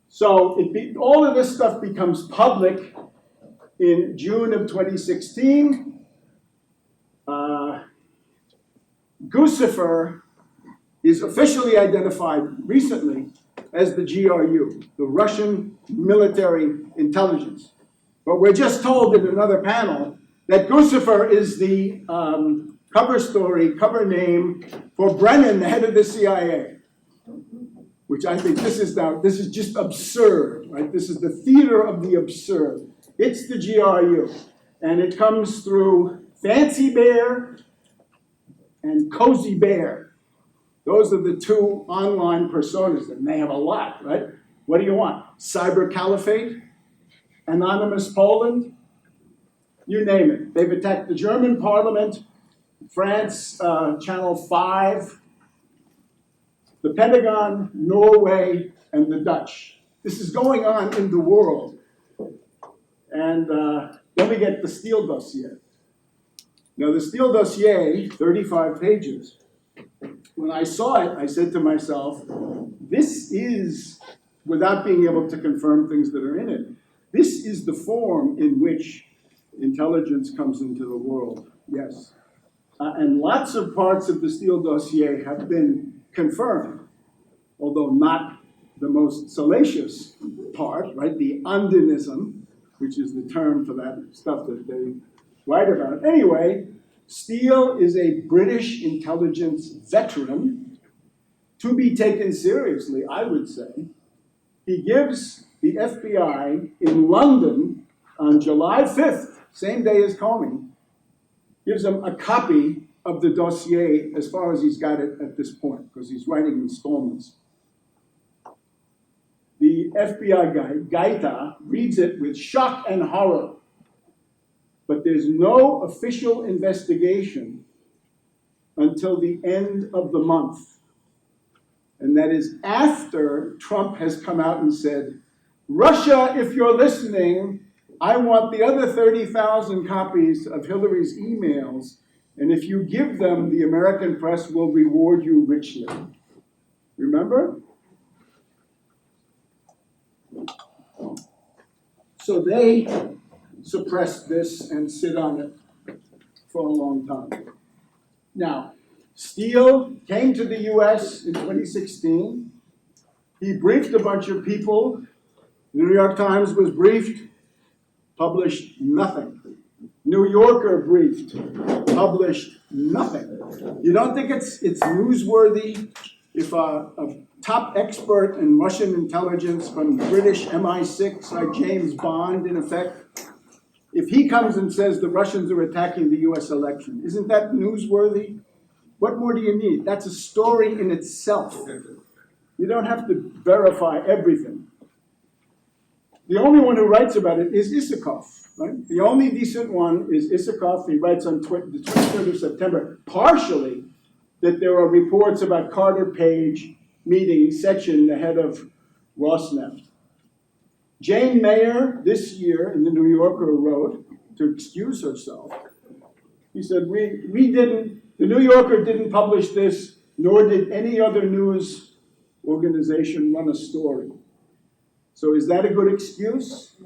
So all of this stuff becomes public in June of 2016. Guccifer is officially identified recently as the GRU, the Russian Military Intelligence. But we're just told in another panel that Guccifer is the cover name for Brennan, the head of the CIA, which I think this is just absurd, right? This is the theater of the absurd. It's the GRU, and it comes through Fancy Bear and Cozy Bear. Those are the two online personas, and they have a lot, right? What do you want? Cyber Caliphate? Anonymous Poland? You name it. They've attacked the German parliament, France, Channel 5, the Pentagon, Norway, and the Dutch. This is going on in the world. And then we get the Steele dossier. Now, the Steele dossier, 35 pages. When I saw it, I said to myself, this is, without being able to confirm things that are in it, this is the form in which intelligence comes into the world, yes. And lots of parts of the Steele dossier have been confirmed, although not the most salacious part, right? The undenism, which is the term for that stuff that they write about. Anyway, Steele is a British intelligence veteran to be taken seriously, I would say. He gives the FBI in London on July 5th, same day as Comey, gives him a copy of the dossier as far as he's got it at this point, because he's writing installments. The FBI guy, Gaita, reads it with shock and horror. But there's no official investigation until the end of the month. And that is after Trump has come out and said, Russia, if you're listening, I want the other 30,000 copies of Hillary's emails, and if you give them, the American press will reward you richly. Remember? So they suppress this and sit on it for a long time. Now, Steele came to the US in 2016. He briefed a bunch of people. The New York Times was briefed, published nothing. New Yorker briefed, published nothing. You don't think it's newsworthy if a top expert in Russian intelligence from British MI6, like James Bond, in effect, if he comes and says the Russians are attacking the US election, isn't that newsworthy? What more do you need? That's a story in itself. You don't have to verify everything. The only one who writes about it is Isakov, right? The only decent one is Isakov. He writes on the 23rd of September, partially, that there are reports about Carter Page meeting Sechin, the head of Rosneft. Jane Mayer, this year, in the New Yorker, wrote, to excuse herself, he said, the New Yorker didn't publish this, nor did any other news organization run a story. So is that a good excuse?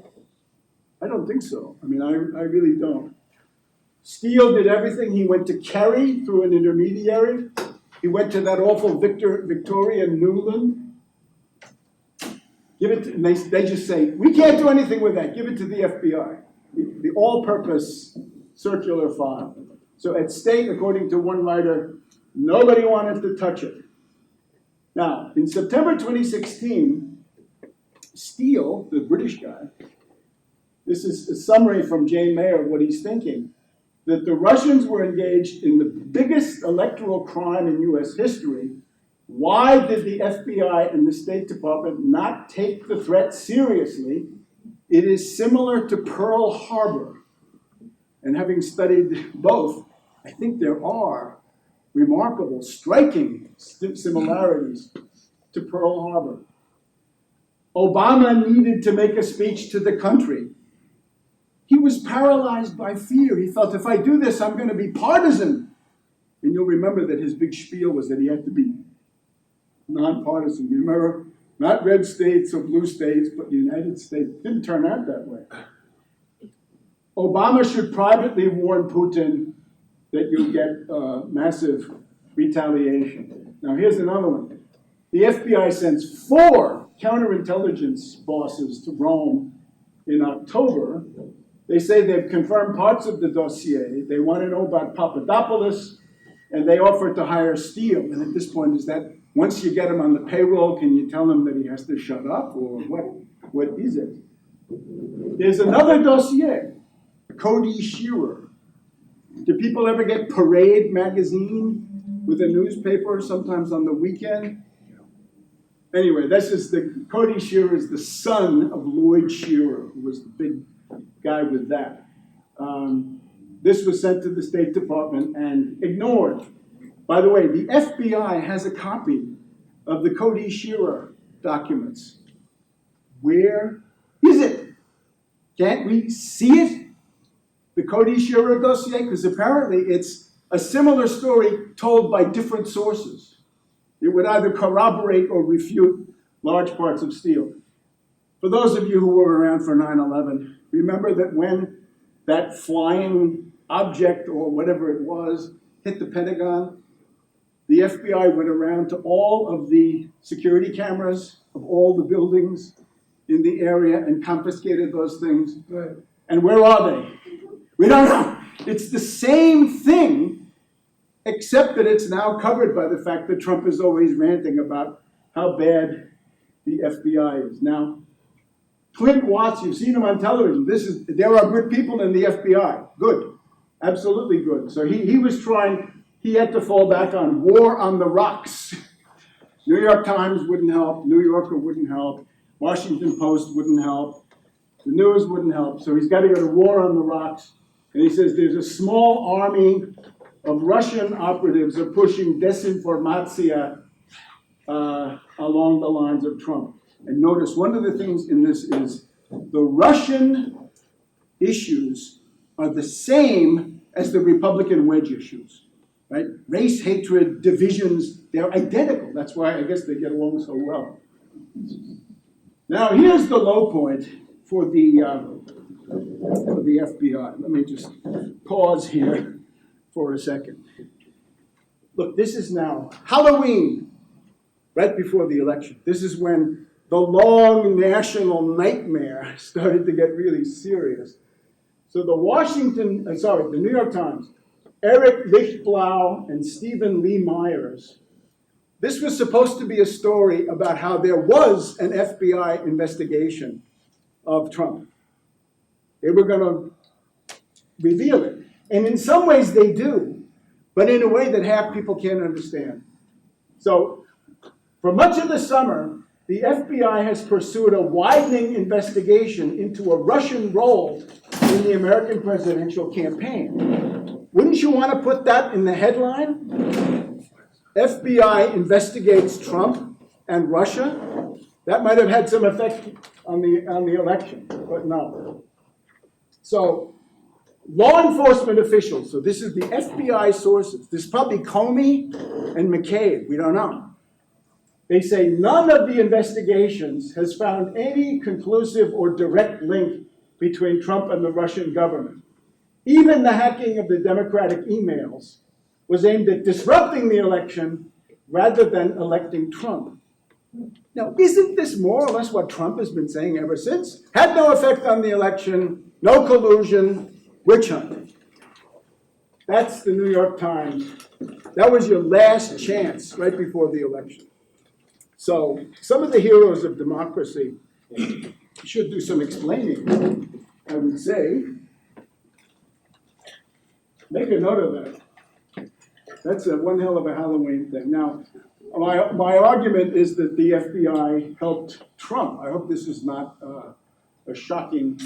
I don't think so. I mean, I really don't. Steele did everything. He went to Kerry through an intermediary. He went to that awful Victoria Nuland. Give it to, and they just say, we can't do anything with that. Give it to the FBI. The all-purpose circular file. So at stake, according to one writer, nobody wanted to touch it. Now, in September 2016, Steele, the British guy, this is a summary from Jane Mayer of what he's thinking, that the Russians were engaged in the biggest electoral crime in US history. Why did the FBI and the State Department not take the threat seriously? It is similar to Pearl Harbor. And having studied both, I think there are remarkable, striking similarities to Pearl Harbor. Obama needed to make a speech to the country. He was paralyzed by fear. He felt, if I do this, I'm going to be partisan. And you'll remember that his big spiel was that he had to be nonpartisan. You remember? Not red states or blue states, but the United States. Didn't turn out that way. Obama should privately warn Putin that you'll get massive retaliation. Now, here's another one. The FBI sends 4 counterintelligence bosses to Rome in October. They say they've confirmed parts of the dossier. They want to know about Papadopoulos, and they offer to hire Steele. And at this point, is that once you get him on the payroll, can you tell him that he has to shut up, or what is it? There's another dossier, Cody Shearer. Do people ever get Parade magazine with a newspaper, sometimes on the weekend? Anyway, Cody Shearer is the son of Lloyd Shearer, who was the big guy with that. This was sent to the State Department and ignored. By the way, the FBI has a copy of the Cody Shearer documents. Where is it? Can't we see it? The Cody Shearer dossier? Because apparently it's a similar story told by different sources. It would either corroborate or refute large parts of Steele. For those of you who were around for 9/11, remember that when that flying object or whatever it was hit the Pentagon, the FBI went around to all of the security cameras of all the buildings in the area and confiscated those things. Right. And where are they? We don't know. It's the same thing, except that it's now covered by the fact that Trump is always ranting about how bad the FBI is. Now, Clint Watts, you've seen him on television. There are good people in the FBI. Good. Absolutely good. So he had to fall back on War on the Rocks. New York Times wouldn't help. New Yorker wouldn't help. Washington Post wouldn't help. The news wouldn't help. So he's got to go to War on the Rocks. And he says there's a small army of Russian operatives are pushing disinformatia along the lines of Trump. And notice one of the things in this is the Russian issues are the same as the Republican wedge issues, right? Race, hatred, divisions, they're identical. That's why I guess they get along so well. Now, here's the low point for the FBI. Let me just pause here for a second. Look, this is now Halloween, right before the election. This is when the long national nightmare started to get really serious. So the New York Times, Eric Lichtblau and Stephen Lee Myers This was supposed to be a story about how there was an FBI investigation of Trump. They were going to reveal it. And in some ways they do, but in a way that half people can't understand. So for much of the summer, the FBI has pursued a widening investigation into a Russian role in the American presidential campaign. Wouldn't you want to put that in the headline? FBI investigates Trump and Russia? That might have had some effect on the election, but no. So law enforcement officials, so this is the FBI sources, this is probably Comey and McCabe, we don't know. They say none of the investigations has found any conclusive or direct link between Trump and the Russian government. Even the hacking of the Democratic emails was aimed at disrupting the election rather than electing Trump. Now, isn't this more or less what Trump has been saying ever since? Had no effect on the election, no collusion, witch hunt. That's the New York Times. That was your last chance right before the election. So some of the heroes of democracy should do some explaining, I would say. Make a note of that. That's one hell of a Halloween thing. Now, my argument is that the FBI helped Trump. I hope this is not a shocking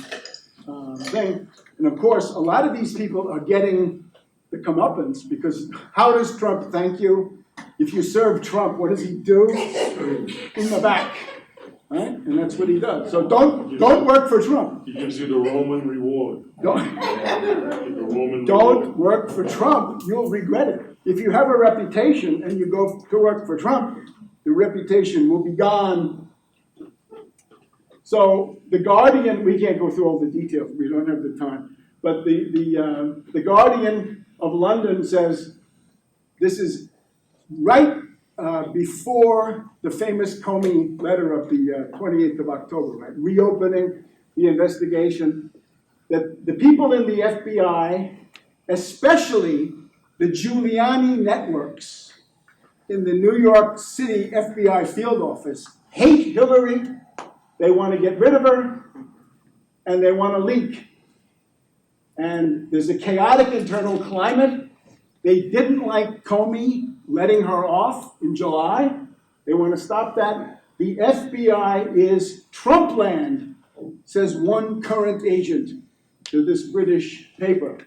thing. And of course, a lot of these people are getting the comeuppance because how does Trump thank you? If you serve Trump, what does he do? In the back, right? And that's what he does. So don't work for Trump. He gives you the Roman reward. Don't work for Trump. You'll regret it. If you have a reputation and you go to work for Trump, the reputation will be gone. So the Guardian, we can't go through all the details. We don't have the time. But the Guardian of London says this is right before the famous Comey letter of the 28th of October, right? Reopening the investigation, that the people in the FBI, especially the Giuliani networks in the New York City FBI field office, hate Hillary, they want to get rid of her, and they want to leak. And there's a chaotic internal climate. They didn't like Comey letting her off in July. They want to stop that. The FBI is Trumpland, says one current agent to this British paper.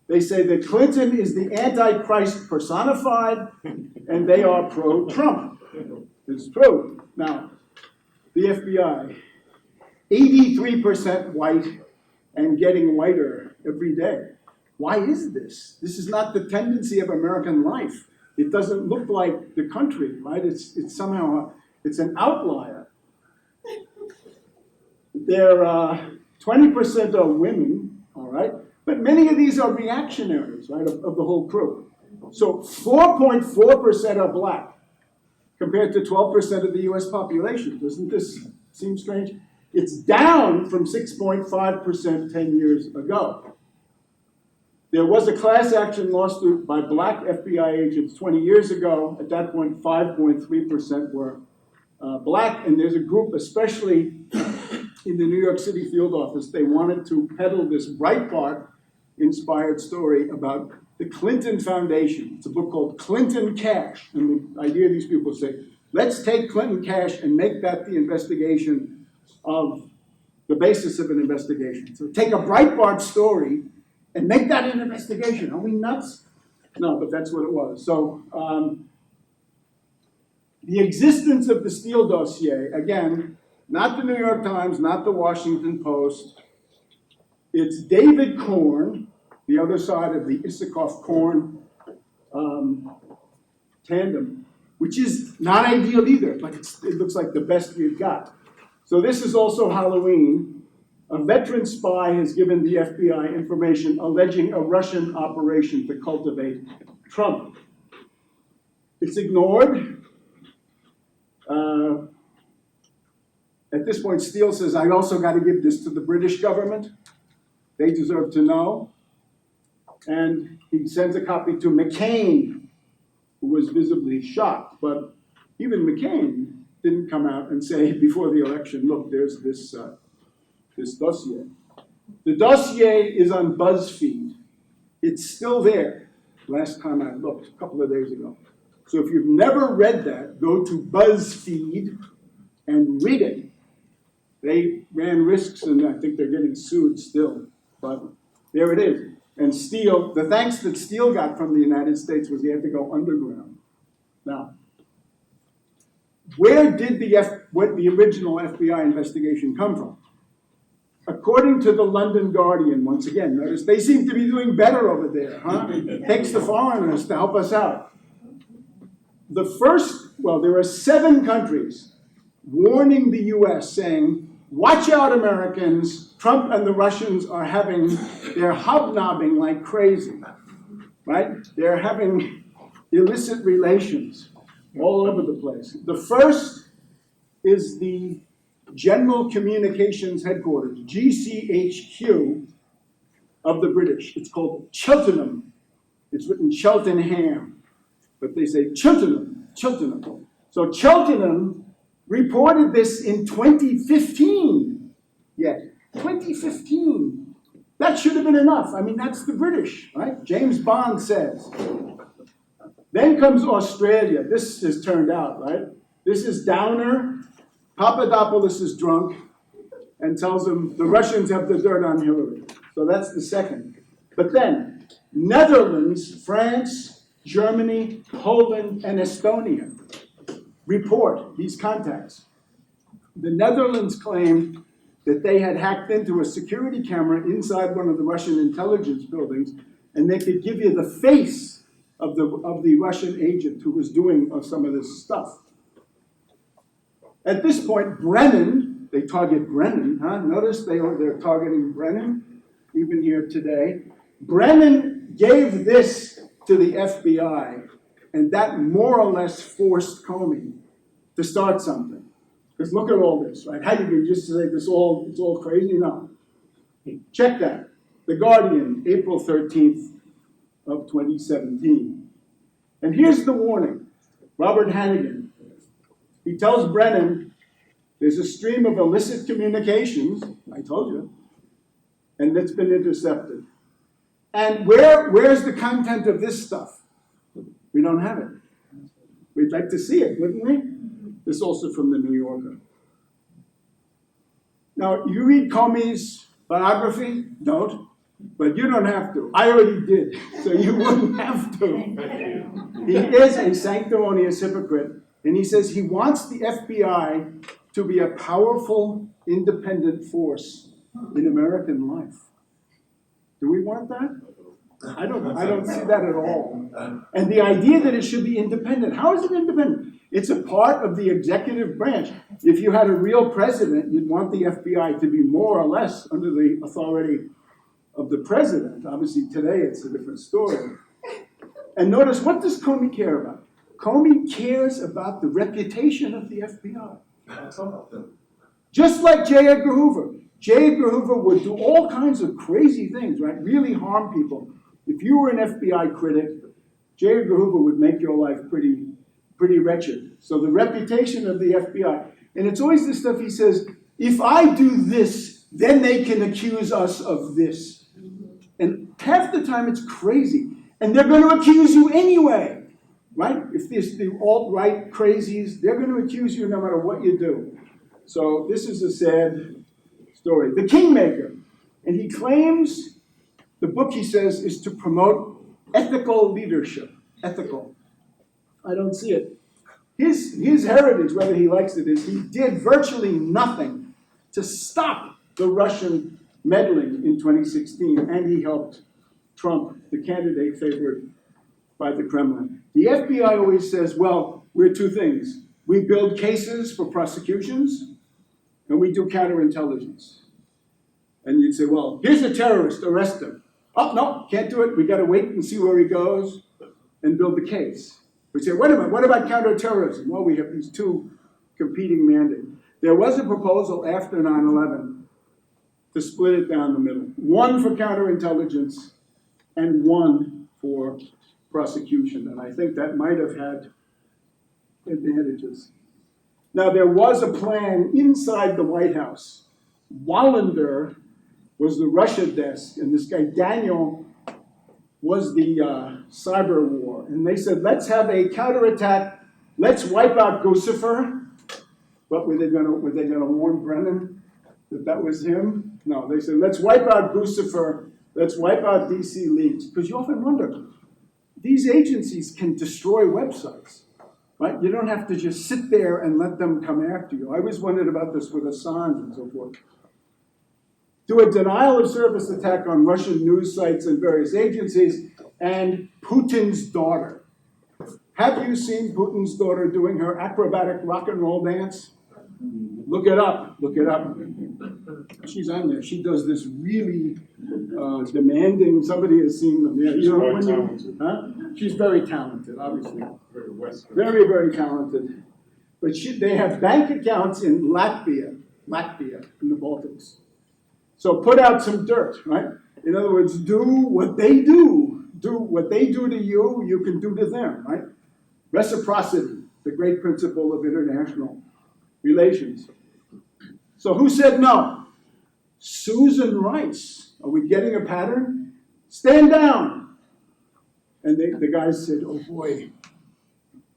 They say that Clinton is the Antichrist personified, and they are pro-Trump. It's true. Now, the FBI, 83% white and getting whiter every day. Why is this? This is not the tendency of American life. It doesn't look like the country, right? It's somehow, it's an outlier. They're 20% are women, all right? But many of these are reactionaries, right, of the whole crew. So 4.4% are black, compared to 12% of the US population. Doesn't this seem strange? It's down from 6.5% 10 years ago. There was a class action lawsuit by black FBI agents 20 years ago. At that point, 5.3% were black, and there's a group, especially in the New York City field office, they wanted to peddle this Breitbart-inspired story about the Clinton Foundation. It's a book called Clinton Cash, and the idea these people say, let's take Clinton Cash and make that the investigation of the basis of an investigation. So take a Breitbart story and make that an investigation. Are we nuts? No, but that's what it was. So the existence of the Steele dossier, again, not the New York Times, not the Washington Post. It's David Korn, the other side of the Isikoff-Korn tandem, which is not ideal either, but it looks like the best we've got. So this is also Halloween. A veteran spy has given the FBI information alleging a Russian operation to cultivate Trump. It's ignored. At this point, Steele says, I also got to give this to the British government. They deserve to know. And he sends a copy to McCain, who was visibly shocked. But even McCain didn't come out and say before the election, look, there's this dossier. The dossier is on BuzzFeed. It's still there. Last time I looked, a couple of days ago. So if you've never read that, go to BuzzFeed and read it. They ran risks, and I think they're getting sued still. But there it is. And Steele, the thanks that Steele got from the United States was he had to go underground. Now, where did the original FBI investigation come from? According to the London Guardian, once again, notice they seem to be doing better over there, huh? Takes the foreigners to help us out. There are 7 countries warning the US saying, watch out, Americans, Trump and the Russians are they're hobnobbing like crazy, right? They're having illicit relations all over the place. The first is the General Communications Headquarters, GCHQ, of the British. It's called Cheltenham. It's written Cheltenham, but they say Cheltenham. So Cheltenham reported this in 2015. Yes, 2015. That should have been enough. I mean, that's the British, right? James Bond says. Then comes Australia. This has turned out, right? This is Downer. Papadopoulos is drunk and tells him the Russians have the dirt on Hillary. So that's the second. But then, Netherlands, France, Germany, Poland, and Estonia report these contacts. The Netherlands claimed that they had hacked into a security camera inside one of the Russian intelligence buildings, and they could give you the face of the Russian agent who was doing some of this stuff. At this point, Brennan, they target Brennan, huh? Notice they're targeting Brennan, even here today. Brennan gave this to the FBI, and that more or less forced Comey to start something. Because look at all this, right? How you can just say it's all crazy? No. Check that. The Guardian, April 13th of 2017. And here's the warning. Robert Hannigan. He tells Brennan, there's a stream of illicit communications, I told you, and that's been intercepted. And where's the content of this stuff? We don't have it. We'd like to see it, wouldn't we? This is also from the New Yorker. Now, you read Comey's biography? Don't. But you don't have to. I already did, so you wouldn't have to. He is a sanctimonious hypocrite, and he says he wants the FBI to be a powerful, independent force in American life. Do we want that? I don't see that at all. And the idea that it should be independent, how is it independent? It's a part of the executive branch. If you had a real president, you'd want the FBI to be more or less under the authority of the president. Obviously, today it's a different story. And notice, what does Comey care about? Comey cares about the reputation of the FBI. Just like J. Edgar Hoover. J. Edgar Hoover would do all kinds of crazy things, right? Really harm people. If you were an FBI critic, J. Edgar Hoover would make your life pretty wretched. So the reputation of the FBI, and it's always this stuff he says, if I do this, then they can accuse us of this. And half the time it's crazy. And they're going to accuse you anyway, right? If there's the alt-right crazies, they're going to accuse you no matter what you do. So this is a sad story. The Kingmaker. And he claims, the book, he says, is to promote ethical leadership. Ethical. I don't see it. His heritage, whether he likes it, is he did virtually nothing to stop the Russian meddling in 2016, and he helped Trump, the candidate favored by the Kremlin. The FBI always says, well, we're two things. We build cases for prosecutions, and we do counterintelligence. And you'd say, well, here's a terrorist, arrest him. Oh, no, can't do it. We got to wait and see where he goes and build the case. We say, wait a minute, what about counterterrorism? Well, we have these two competing mandates. There was a proposal after 9/11 to split it down the middle. One for counterintelligence and one for prosecution, and I think that might have had advantages. Now, there was a plan inside the White House. Wallander was the Russia desk, and this guy Daniel was the cyber war. And they said, let's have a counterattack. Let's wipe out Guccifer. What were they going to warn Brennan that was him? No, they said, let's wipe out Guccifer. Let's wipe out DC Leaks. Because you often wonder, these agencies can destroy websites, right? You don't have to just sit there and let them come after you. I always wondered about this with Assange and so forth. Do a denial of service attack on Russian news sites and various agencies, and Putin's daughter. Have you seen Putin's daughter doing her acrobatic rock and roll dance? Look it up, look it up. She's on there. She does this really demanding, somebody has seen them. Yeah, She's you know, quite when talented. Huh? She's very talented, obviously. Very Western. Very, very talented. But they have bank accounts in Latvia, in the Baltics. So put out some dirt, right? In other words, do what they do. Do what they do to you, you can do to them, right? Reciprocity, the great principle of international relations. So who said no? Susan Rice. Are we getting a pattern? Stand down. And the guys said, oh boy,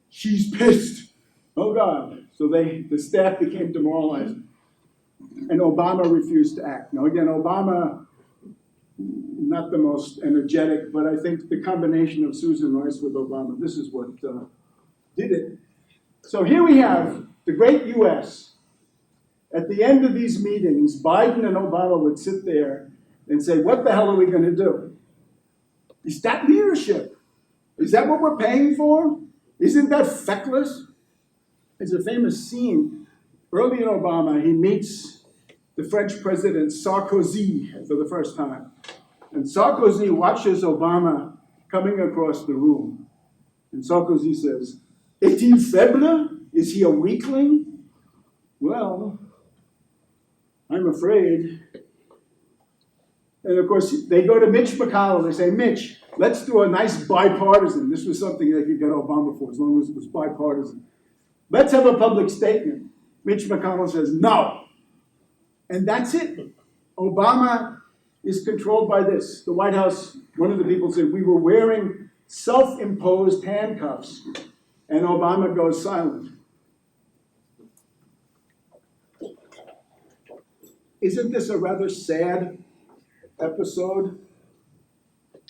she's pissed. Oh God. So the staff became demoralized. And Obama refused to act. Now again, Obama, not the most energetic, but I think the combination of Susan Rice with Obama, this is what did it. So here we have the great US. At the end of these meetings, Biden and Obama would sit there and say, what the hell are we going to do? Is that leadership? Is that what we're paying for? Isn't that feckless? There's a famous scene. Early in Obama, he meets the French president Sarkozy for the first time. And Sarkozy watches Obama coming across the room. And Sarkozy says, est-il faible? Is he a weakling? Well, I'm afraid. And of course, they go to Mitch McConnell. They say, Mitch, let's do a nice bipartisan. This was something they could get Obama for, as long as it was bipartisan. Let's have a public statement. Mitch McConnell says, no. And that's it. Obama is controlled by this. The White House, one of the people said, we were wearing self-imposed handcuffs. And Obama goes silent. Isn't this a rather sad episode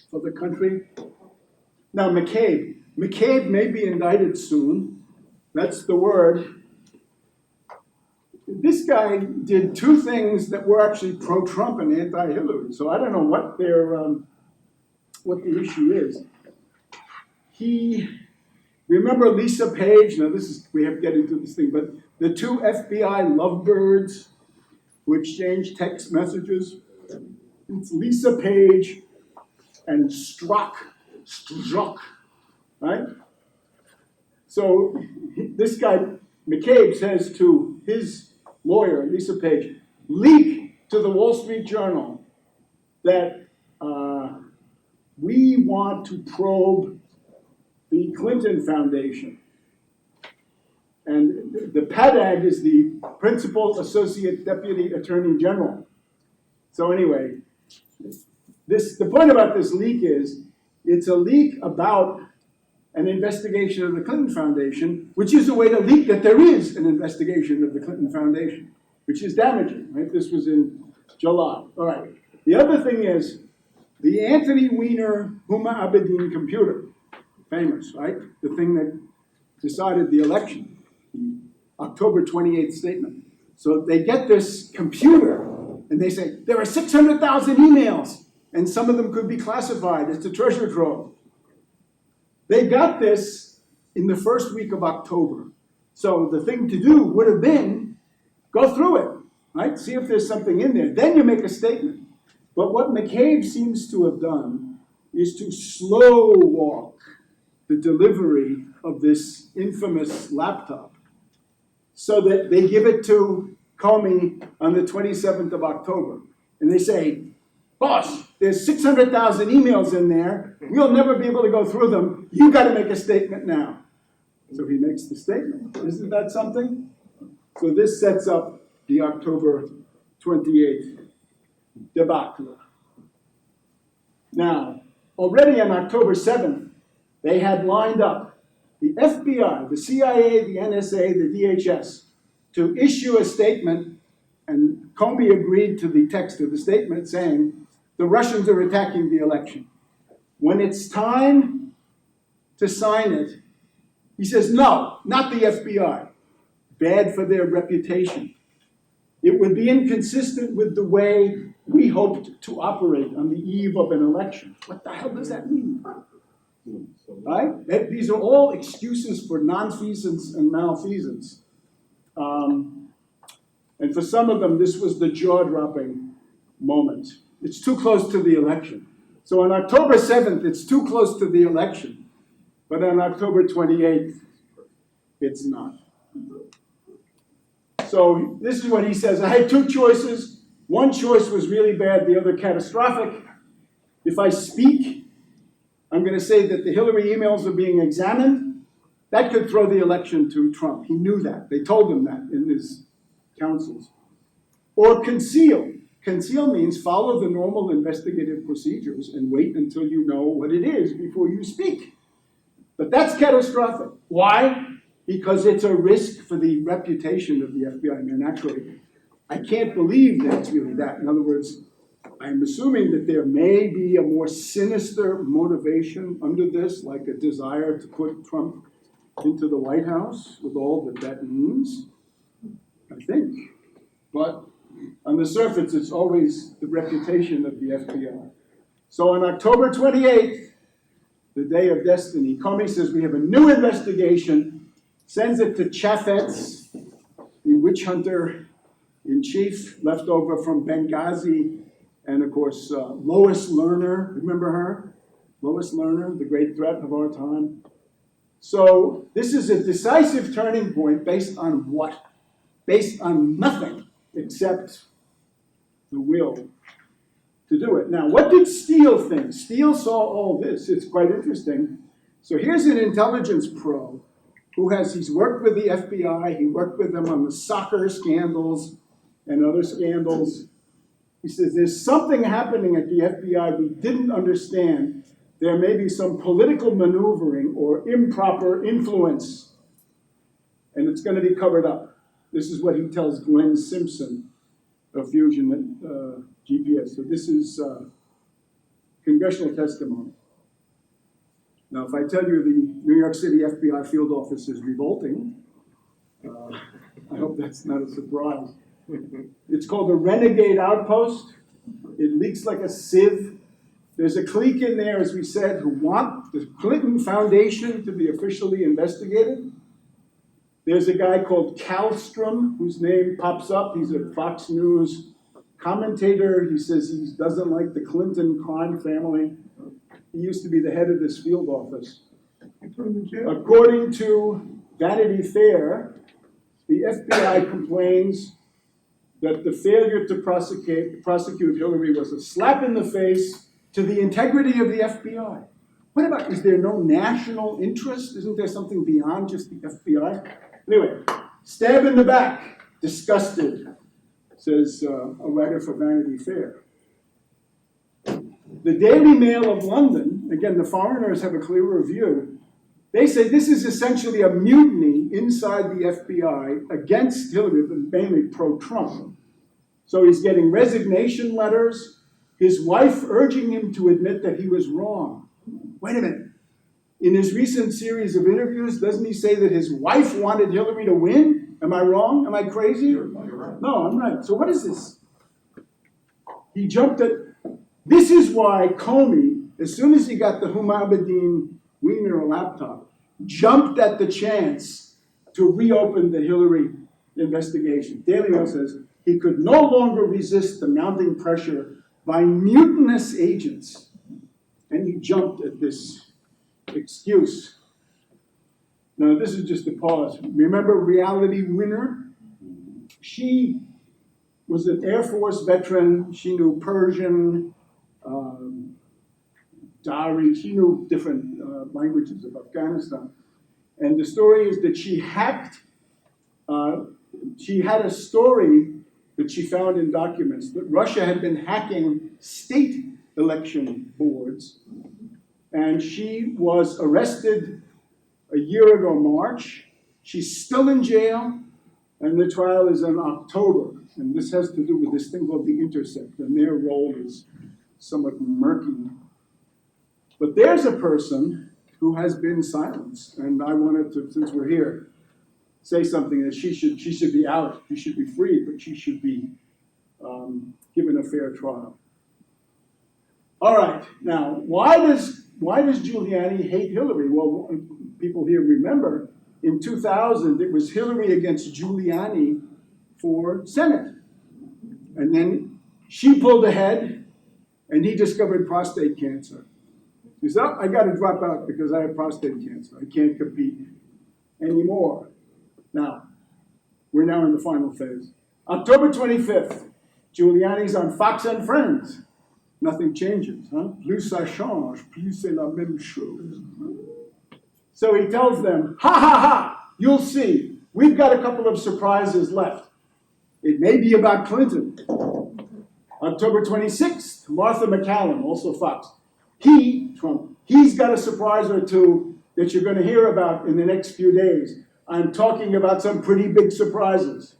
for the country? Now, McCabe may be indicted soon. That's the word. This guy did two things that were actually pro-Trump and anti-Hillary. So I don't know what what the issue is. Remember Lisa Page? Now we have to get into this thing, but the two FBI lovebirds who exchanged text messages. It's Lisa Page and Strzok, right? So this guy, McCabe, says to his lawyer, Lisa Page, leak to the Wall Street Journal that we want to probe the Clinton Foundation. And the PADAG is the Principal Associate Deputy Attorney General. So anyway, the point about this leak is, it's a leak about an investigation of the Clinton Foundation, which is a way to leak that there is an investigation of the Clinton Foundation, which is damaging, right? This was in July. All right. The other thing is the Anthony Weiner Huma Abedin computer, famous, right? The thing that decided the election, the October 28th statement. So they get this computer and they say, there are 600,000 emails and some of them could be classified. It's a treasure trove. They got this in the first week of October. So the thing to do would have been, go through it, right? See if there's something in there. Then you make a statement. But what McCabe seems to have done is to slow walk the delivery of this infamous laptop so that they give it to Comey on the 27th of October. And they say, boss, there's 600,000 emails in there. We'll never be able to go through them. You got to make a statement now. So he makes the statement. Isn't that something? So this sets up the October 28th debacle. Now, already on October 7th, they had lined up the FBI, the CIA, the NSA, the DHS to issue a statement, and Comey agreed to the text of the statement saying, the Russians are attacking the election. When it's time to sign it, he says, no, not the FBI. Bad for their reputation. It would be inconsistent with the way we hoped to operate on the eve of an election. What the hell does that mean? Right? These are all excuses for nonfeasance and malfeasance. And for some of them, this was the jaw-dropping moment. It's too close to the election. So on October 7th, it's too close to the election. But on October 28th, it's not. So this is what he says. I had two choices. One choice was really bad, the other catastrophic. If I speak, I'm going to say that the Hillary emails are being examined. That could throw the election to Trump. He knew that. They told him that in his counsels. Or conceal. Conceal means follow the normal investigative procedures and wait until you know what it is before you speak. But that's catastrophic. Why? Because it's a risk for the reputation of the FBI. I mean, naturally, I can't believe that it's really that. In other words, I'm assuming that there may be a more sinister motivation under this, like a desire to put Trump into the White House with all that that means, I think. But on the surface, it's always the reputation of the FBI. So on October 28th, the day of destiny, Comey says we have a new investigation, sends it to Chaffetz, the witch hunter in chief, left over from Benghazi, and of course, Lois Lerner, remember her? Lois Lerner, the great threat of our time. So this is a decisive turning point based on what? Based on nothing except the will to do it. Now, what did Steele think? Steele saw all this. It's quite interesting. So here's an intelligence pro he's worked with the FBI. He worked with them on the soccer scandals and other scandals. He says, there's something happening at the FBI we didn't understand. There may be some political maneuvering or improper influence, and it's going to be covered up. This is what he tells Glenn Simpson of Fusion GPS. So this is congressional testimony. Now, if I tell you the New York City FBI field office is revolting, I hope that's not a surprise. It's called a renegade outpost. It leaks like a sieve. There's a clique in there, as we said, who want the Clinton Foundation to be officially investigated. There's a guy called Kallstrom, whose name pops up. He's a Fox News commentator. He says he doesn't like the Clinton crime family. He used to be the head of this field office. According to Vanity Fair, the FBI complains that the failure to prosecute Hillary was a slap in the face to the integrity of the FBI. What about, is there no national interest? Isn't there something beyond just the FBI? Anyway, stab in the back, disgusted, says a writer for Vanity Fair. The Daily Mail of London, again, the foreigners have a clearer view. They say this is essentially a mutiny inside the FBI against Hillary, but mainly pro-Trump. So he's getting resignation letters, his wife urging him to admit that he was wrong. Wait a minute. In his recent series of interviews, doesn't he say that his wife wanted Hillary to win? Am I wrong? Am I crazy? You're right. No, I'm right. So what is this? He jumped at... This is why Comey, as soon as he got the Humabedin Wiener laptop, jumped at the chance to reopen the Hillary investigation. Daily Mail says he could no longer resist the mounting pressure by mutinous agents. And he jumped at this excuse. Now, this is just a pause. Remember Reality Winner? She was an Air Force veteran. She knew Persian, diaries. She knew different languages of Afghanistan. And the story is that she had a story that she found in documents that Russia had been hacking state election boards. And she was arrested a year ago, March. She's still in jail, and the trial is in October. And this has to do with this thing called The Intercept, and their role is somewhat murky. But there's a person who has been silenced, and I wanted to, since we're here, say something that she should be out, she should be free, but she should be given a fair trial. All right, now, why does Giuliani hate Hillary? Well, people here remember, in 2000, it was Hillary against Giuliani for Senate. And then she pulled ahead, and he discovered prostate cancer. He said, oh, I got to drop out because I have prostate cancer. I can't compete anymore. Now, we're now in the final phase. October 25th, Giuliani's on Fox and Friends. Nothing changes, huh? Plus ça change, plus c'est la même chose. So he tells them, ha ha ha, you'll see, we've got a couple of surprises left. It may be about Clinton. October 26th, Martha McCallum, also Fox. Trump, he's got a surprise or two that you're going to hear about in the next few days. I'm talking about some pretty big surprises.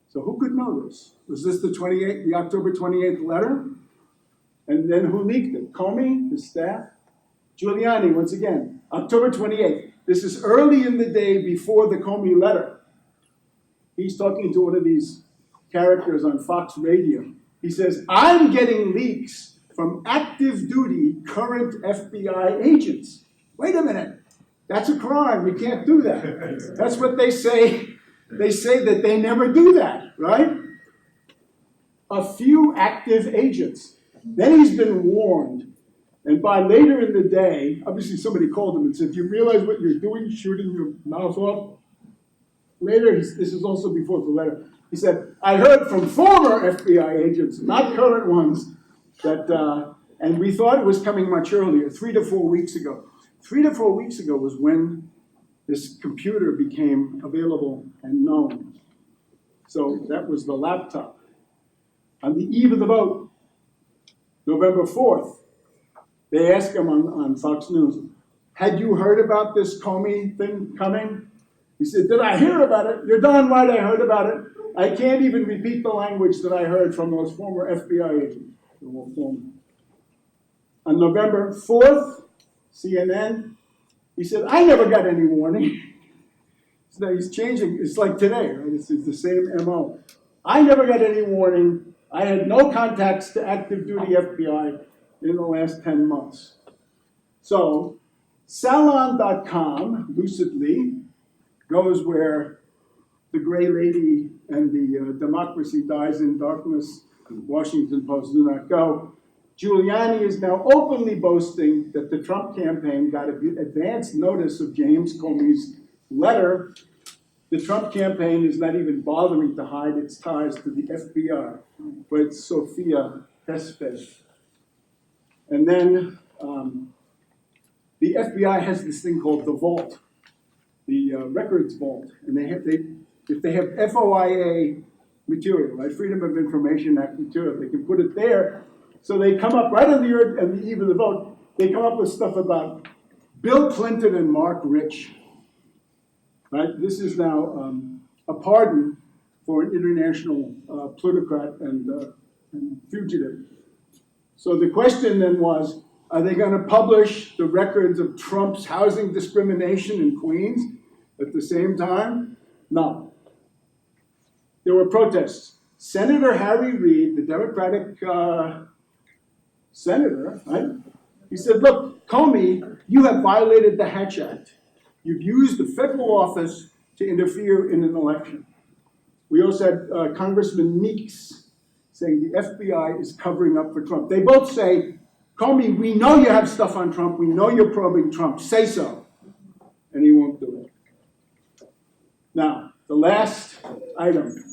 So who could know this? Was this the October 28th letter? And then who leaked it? Comey, his staff? Giuliani, once again, October 28th. This is early in the day before the Comey letter. He's talking to one of these characters on Fox Radio. He says, I'm getting leaks from active duty current FBI agents. Wait a minute. That's a crime. You can't do that. That's what they say. They say that they never do that, right? A few active agents. Then he's been warned. And by later in the day, obviously somebody called him and said, do you realize what you're doing, shooting your mouth off? Later, this is also before the letter, he said, I heard from former FBI agents, not current ones, that, and we thought it was coming much earlier, 3 to 4 weeks ago. 3 to 4 weeks ago was when this computer became available and known. So that was the laptop. On the eve of the vote, November 4th, they asked him on Fox News, had you heard about this Comey thing coming? He said, did I hear about it? You're darn right I heard about it. I can't even repeat the language that I heard from those former FBI agents. On November 4th, CNN, he said, I never got any warning. So he's changing. It's like today, right? It's the same MO. I never got any warning. I had no contacts to active duty FBI in the last 10 months. So Salon.com, lucidly, goes where the gray lady and the democracy dies in darkness, Washington Post do not go. Giuliani is now openly boasting that the Trump campaign got advance notice of James Comey's letter. The Trump campaign is not even bothering to hide its ties to the FBI, but it's Sophia Hesped. And then the FBI has this thing called the vault, the records vault, and if they have FOIA material, right, Freedom of Information Act material, they can put it there. So they come up right on the eve of the vote. They come up with stuff about Bill Clinton and Mark Rich. Right, this is now a pardon for an international plutocrat and fugitive. So the question then was, are they going to publish the records of Trump's housing discrimination in Queens at the same time? No. There were protests. Senator Harry Reid, the Democratic senator, right? He said, look, Comey, you have violated the Hatch Act. You've used the federal office to interfere in an election. We also had Congressman Meeks saying the FBI is covering up for Trump. They both say, Comey, we know you have stuff on Trump. We know you're probing Trump. Say so. And he won't do it. Now, the last item.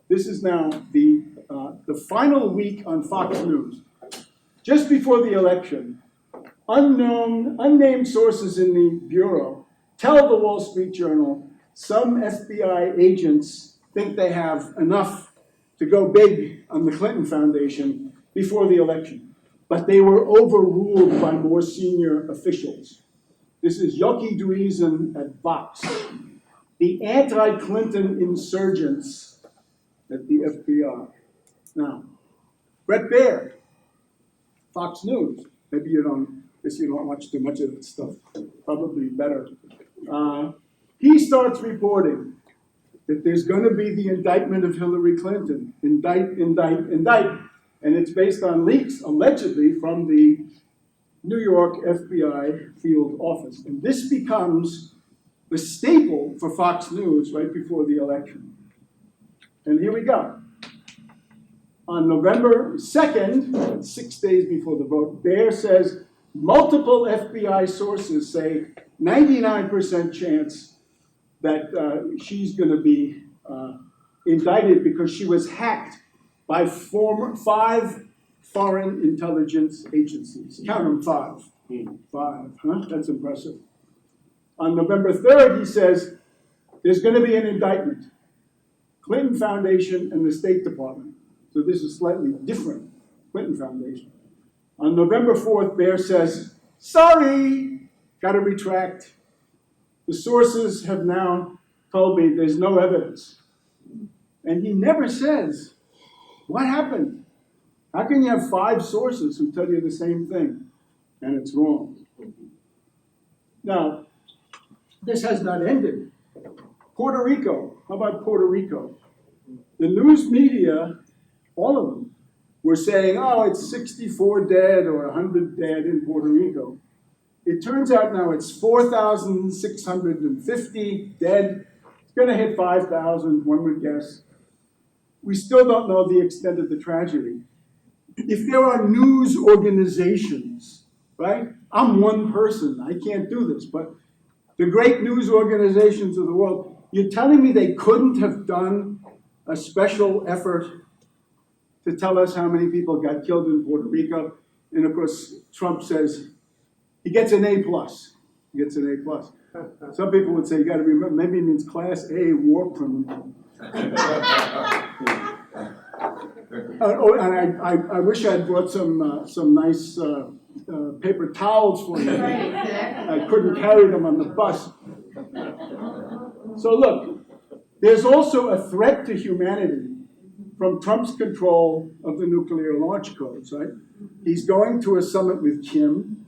This is now the final week on Fox News. just before the election, unnamed sources in the Bureau tell the Wall Street Journal some FBI agents think they have enough to go big on the Clinton Foundation before the election. But they were overruled by more senior officials. This is Yoki Druisen at Vox. The anti-Clinton insurgents at the FBI. Now, Brett Baird, Fox News. Maybe you don't watch too much of that stuff. Probably better. He starts reporting that there's going to be the indictment of Hillary Clinton. Indict. And it's based on leaks, allegedly, from the New York FBI field office. And this becomes the staple for Fox News right before the election. And here we go. On November 2nd, 6 days before the vote, Baer says multiple FBI sources say 99% chance that she's going to be indicted because she was hacked by 5 foreign intelligence agencies. Count them, 5. 5, huh? That's impressive. On November 3rd, he says there's going to be an indictment. Clinton Foundation and the State Department. So this is slightly different. Clinton Foundation. On November 4th, Baer says, sorry, got to retract. The sources have now told me there's no evidence. And he never says, what happened? How can you have 5 sources who tell you the same thing? And it's wrong. Now, this has not ended. Puerto Rico. How about Puerto Rico? The news media, all of them, were saying, oh, it's 64 dead or 100 dead in Puerto Rico. It turns out now it's 4,650 dead. It's going to hit 5,000, one would guess. We still don't know the extent of the tragedy. If there are news organizations, right? I'm one person. I can't do this. But the great news organizations of the world, you're telling me they couldn't have done a special effort to tell us how many people got killed in Puerto Rico? And of course, Trump says he gets an A+. He gets an A+. Some people would say, you got to remember, maybe it means Class A war criminal. And I wish I'd brought some nice paper towels for you. I couldn't carry them on the bus. So look, there's also a threat to humanity from Trump's control of the nuclear launch codes, right? He's going to a summit with Kim.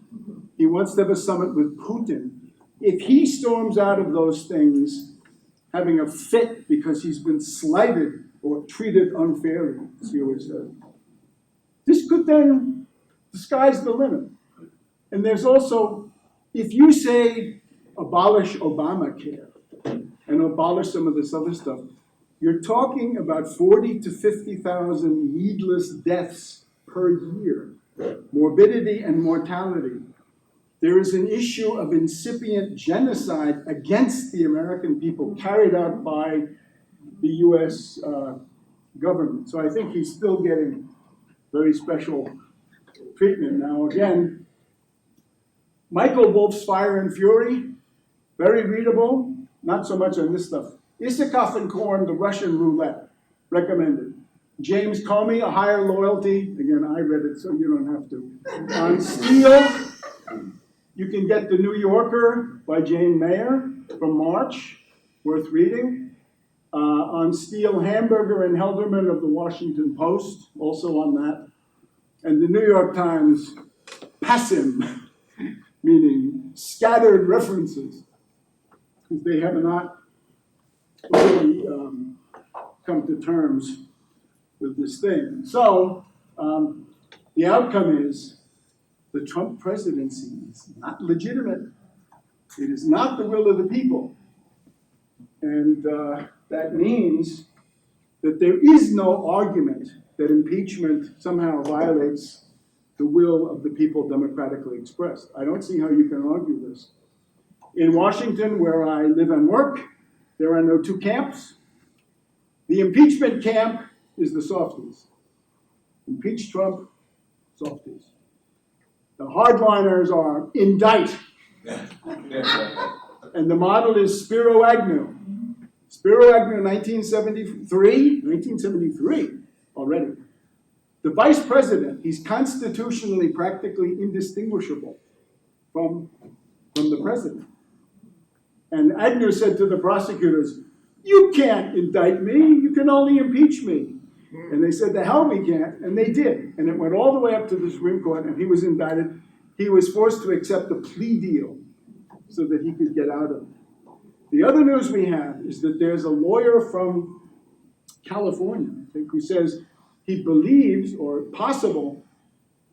He wants to have a summit with Putin. If he storms out of those things having a fit because he's been slighted or treated unfairly, as he always says, this could then, the sky's the limit. And there's also, if you say abolish Obamacare and abolish some of this other stuff, you're talking about 40 to 50,000 needless deaths per year, morbidity and mortality. There is an issue of incipient genocide against the American people carried out by the U.S. Government. So I think he's still getting very special treatment. Now, again, Michael Wolff's Fire and Fury, very readable, not so much on this stuff. Isikoff and Korn, The Russian Roulette, recommended. James Comey, A Higher Loyalty, again, I read it, so you don't have to. On Steele, you can get The New Yorker by Jane Mayer from March, worth reading. On Steele, Hamburger and Helderman of the Washington Post, also on that. And the New York Times, Passim, meaning scattered references, because they have not really come to terms with this thing. So the outcome is the Trump presidency is not legitimate. It is not the will of the people. And that means that there is no argument that impeachment somehow violates the will of the people democratically expressed. I don't see how you can argue this. In Washington, where I live and work, there are no 2 camps. The impeachment camp is the softies. Impeach Trump, softies. The hardliners are indict. And the model is Spiro Agnew. Spiro Agnew, 1973 already. The vice president, he's constitutionally practically indistinguishable from the president. And Agnew said to the prosecutors, "You can't indict me, you can only impeach me." And they said, "The hell we can't," and they did. And it went all the way up to the Supreme Court, and he was indicted. He was forced to accept a plea deal so that he could get out of it. The other news we have is that there's a lawyer from California, I think, who says he believes, or possible,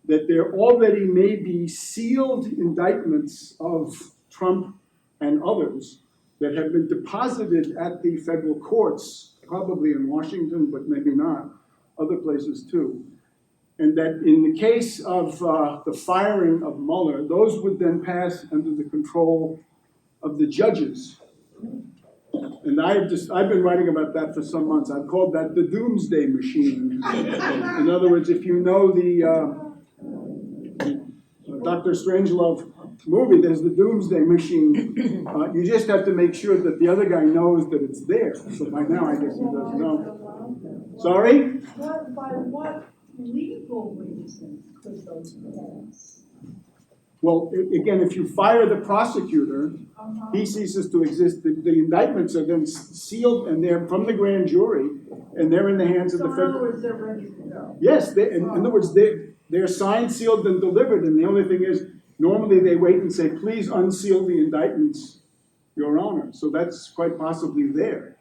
that there already may be sealed indictments of Trump and others that have been deposited at the federal courts, probably in Washington, but maybe not, other places too. And that in the case of the firing of Mueller, those would then pass under the control of the judges. And I've been writing about that for some months. I've called that the doomsday machine. In other words, if you know the Dr. Strangelove movie, there's the doomsday machine. You just have to make sure that the other guy knows that it's there. So by now, I guess he doesn't know. Sorry? By what legal reasons could those pass? Well, again, if you fire the prosecutor, he ceases to exist. The indictments are then sealed, and they're from the grand jury, and they're in the hands of the federal. So in other words, they're ready to go. Yes, in other words, they're signed, sealed, and delivered, and the only thing is, normally they wait and say, "Please unseal the indictments, Your Honor." So that's quite possibly there.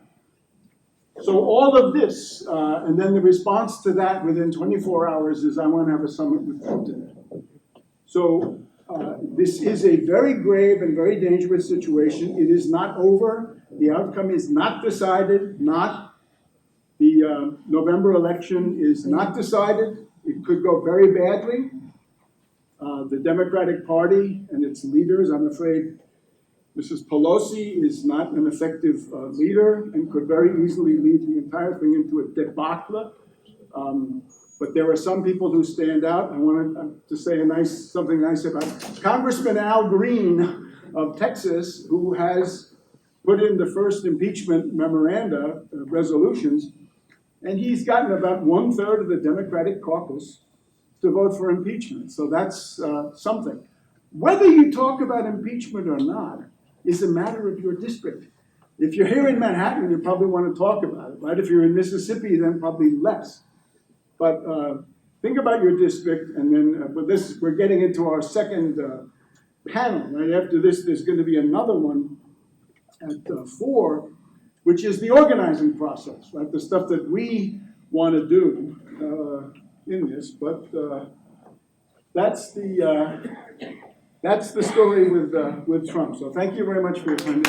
So all of this, and then the response to that within 24 hours is, "I want to have a summit with Putin." So this is a very grave and very dangerous situation. It is not over. The outcome is not decided. The November election is not decided. It could go very badly. The Democratic Party and its leaders, I'm afraid, Mrs. Pelosi is not an effective leader and could very easily lead the entire thing into a debacle. But there are some people who stand out. I wanted to say something nice about Congressman Al Green of Texas, who has put in the first impeachment memoranda, resolutions, and he's gotten about 1/3 of the Democratic caucus to vote for impeachment. So that's something. Whether you talk about impeachment or not is a matter of your district. If you're here in Manhattan, you probably want to talk about it, right? If you're in Mississippi, then probably less. But think about your district, and then with this, we're getting into our second panel. Right after this, there's going to be another one at 4, which is the organizing process, right? The stuff that we want to do in this. But that's the story with Trump. So thank you very much for your time.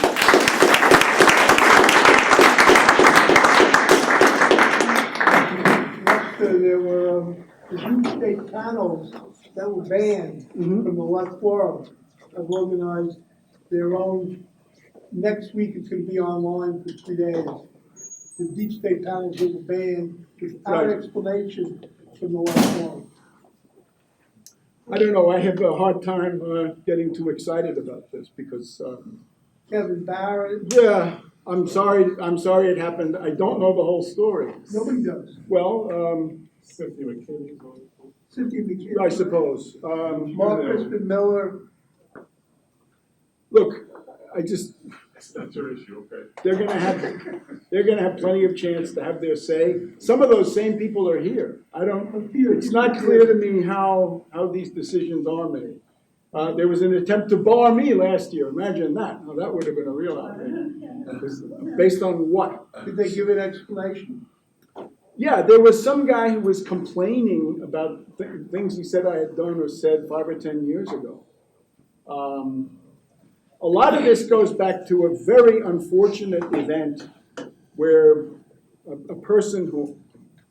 There were the deep state panels that were banned from the left world have organized their own. Next week it's going to be online for 3 days. The deep state panels that were banned without explanation from the left world. I don't know. I have a hard time getting too excited about this because. Kevin Barrett. Yeah. I'm sorry it happened. I don't know the whole story. Nobody does. Well, Cynthia McKinney. Cynthia McKinney. I suppose. Mark Crispin Miller. Look, That's your issue, okay? they're gonna have plenty of chance to have their say. Some of those same people are here. It's not clear to me how these decisions are made. There was an attempt to bar me last year. Imagine that. Now that would have been a real outrage. Based on what? Did they give an explanation? Yeah, there was some guy who was complaining about things he said I had done or said 5 or 10 years ago. A lot of this goes back to a very unfortunate event where a person who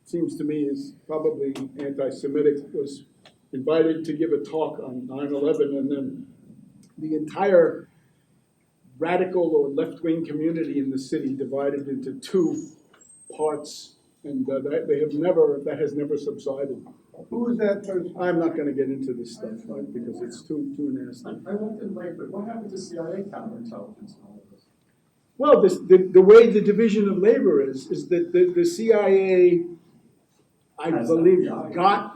seems to me is probably anti-Semitic was invited to give a talk on 9/11, and then the entire radical or left-wing community in the city divided into 2 parts, and that has never subsided. Who is that person? I'm not gonna get into this stuff, right, because it's too nasty. I looked in late, but what happened to CIA counterintelligence and all of this? Well, the way the division of labor is that the CIA, I Has believe, FBI.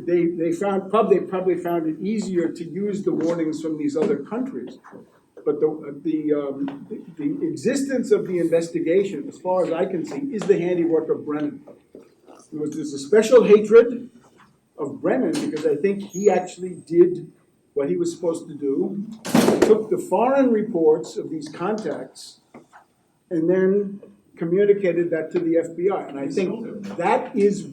they probably found it easier to use the warnings from these other countries. But the existence of the investigation, as far as I can see, is the handiwork of Brennan. There's a special hatred of Brennan because I think he actually did what he was supposed to do. He took the foreign reports of these contacts and then communicated that to the FBI. And I think that is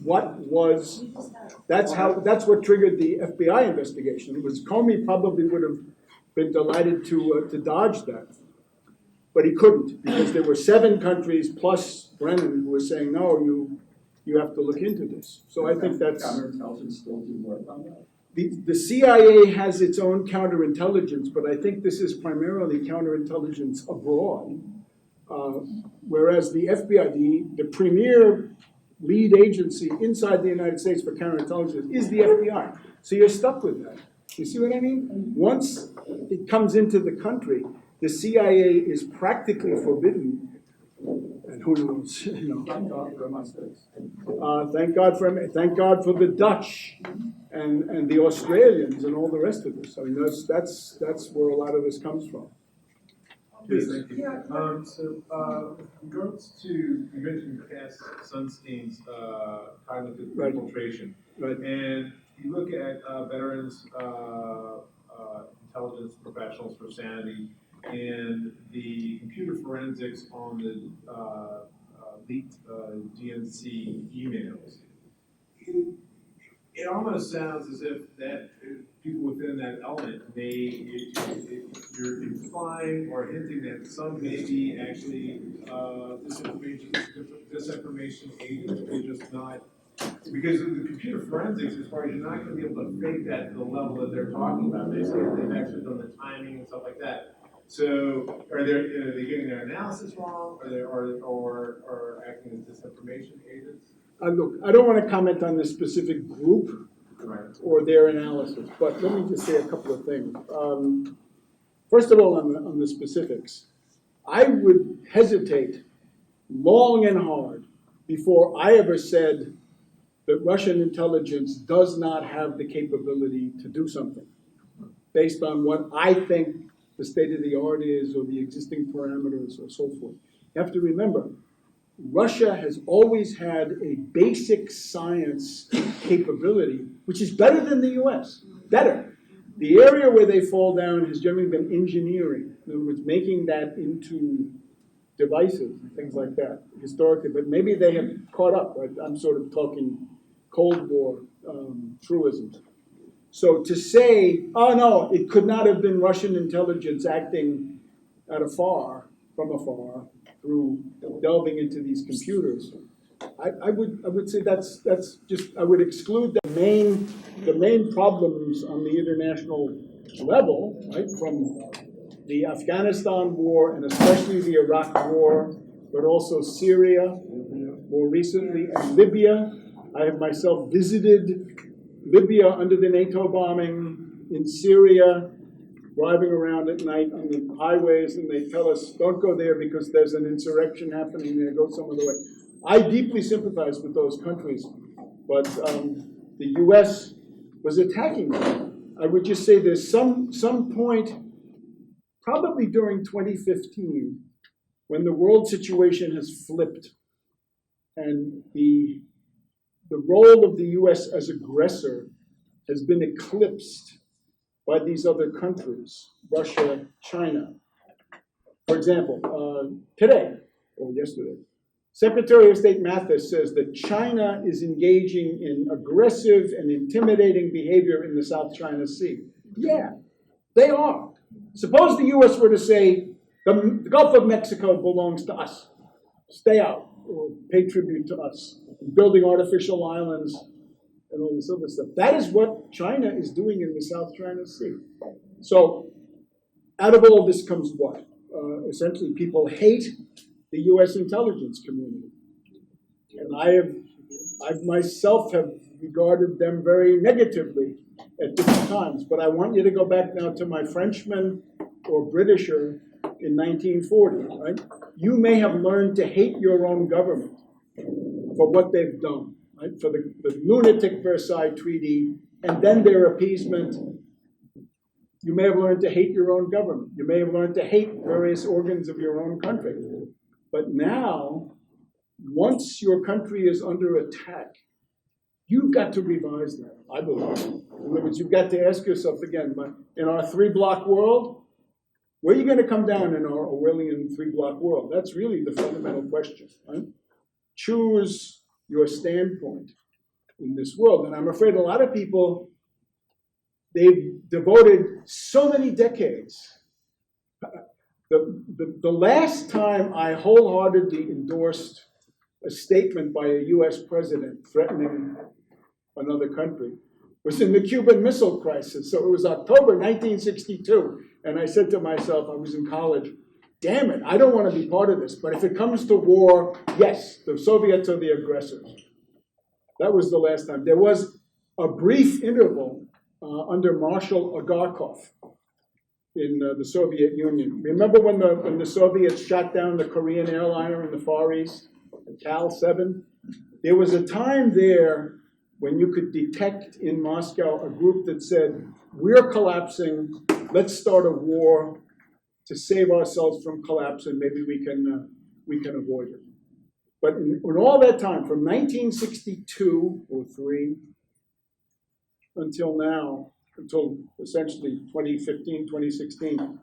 that's what triggered the FBI investigation. It was Comey probably would have been delighted to dodge that. But he couldn't, because there were 7 countries plus Brennan who were saying, no, you have to look into this. So I think that's... Counterintelligence still do work on that? The CIA has its own counterintelligence, but I think this is primarily counterintelligence abroad. Whereas the FBI, the premier lead agency inside the United States for counterintelligence is the FBI. So you're stuck with that. You see what I mean? Once it comes into the country, the CIA is practically forbidden. And who knows? Thank God for MI6. Thank God for the Dutch and the Australians and all the rest of this. I mean, that's where a lot of this comes from. Yes, thank you. Regards to, you mentioned Cass Sunstein's cognitive Right. infiltration. Right. And you look at veterans, intelligence professionals for sanity, and the computer forensics on the leaked GNC emails. It almost sounds as if that people within that element you're implying or hinting that some may be actually disinformation agents. They're just not, because of the computer forensics, as far as you're not going to be able to fake that to the level that they're talking about. They say they've actually done the timing and stuff like that. So are they getting their analysis wrong, or acting as disinformation agents? Look, I don't want to comment on this specific group or their analysis, but let me just say a couple of things. First of all, on the specifics, I would hesitate long and hard before I ever said that Russian intelligence does not have the capability to do something based on what I think the state of the art is or the existing parameters or so forth. You have to remember, Russia has always had a basic science capability, which is better than the US, better. The area where they fall down has generally been engineering. In other words, making that into devices and things like that, historically. But maybe they have caught up. Right? I'm sort of talking Cold War truisms. So to say, oh no, it could not have been Russian intelligence acting from afar, through delving into these computers, I would say that's just, I would exclude the main problems on the international level, right, from the Afghanistan war and especially the Iraq war, but also Syria, more recently, and Libya. I have myself visited Libya under the NATO bombing, in Syria, driving around at night on the highways, and they tell us, don't go there because there's an insurrection happening there, go some other way. I deeply sympathize with those countries, but the U.S. was attacking them. I would just say there's some point, probably during 2015, when the world situation has flipped, and the role of the U.S. as aggressor has been eclipsed by these other countries, Russia, China. For example, today, or yesterday, Secretary of State Mathis says that China is engaging in aggressive and intimidating behavior in the South China Sea. Yeah, they are. Suppose the U.S. were to say, the Gulf of Mexico belongs to us. Stay out, or pay tribute to us. Building artificial islands and all this other stuff. That is what China is doing in the South China Sea. So, out of all this comes what? Essentially, people hate the U.S. intelligence community. And I myself have regarded them very negatively at different times. But I want you to go back now to my Frenchman or Britisher in 1940, right? You may have learned to hate your own government for what they've done, right? For the lunatic Versailles Treaty and then their appeasement. You may have learned to hate your own government. You may have learned to hate various organs of your own country. But now, once your country is under attack, you've got to revise that, I believe. In other words, you've got to ask yourself again, in our three-block world, where are you going to come down in our Orwellian three-block world? That's really the fundamental question, right? Choose your standpoint in this world. And I'm afraid a lot of people, they've devoted so many decades. The last time I wholeheartedly endorsed a statement by a US president threatening another country was in the Cuban Missile Crisis. So it was October 1962. And I said to myself, I was in college, damn it, I don't want to be part of this. But if it comes to war, yes, the Soviets are the aggressors. That was the last time. There was a brief interval under Marshal Agarkov in the Soviet Union. Remember when the Soviets shot down the Korean airliner in the Far East, the KAL-7? There was a time there when you could detect in Moscow a group that said, we're collapsing, let's start a war to save ourselves from collapse, and maybe we can avoid it. But in all that time, from 1962 or 3 until now, until essentially 2015, 2016,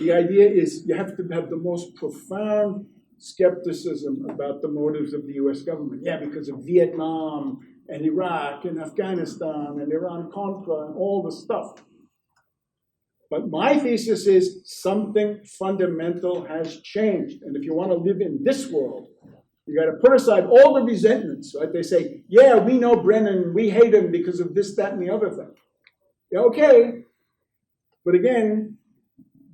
the idea is you have to have the most profound skepticism about the motives of the US government. Yeah, because of Vietnam and Iraq and Afghanistan and Iran-Contra and all the stuff. But my thesis is something fundamental has changed. And if you want to live in this world, you got to put aside all the resentments, right? They say, yeah, we know Brennan, we hate him because of this, that, and the other thing. Yeah, okay, but again,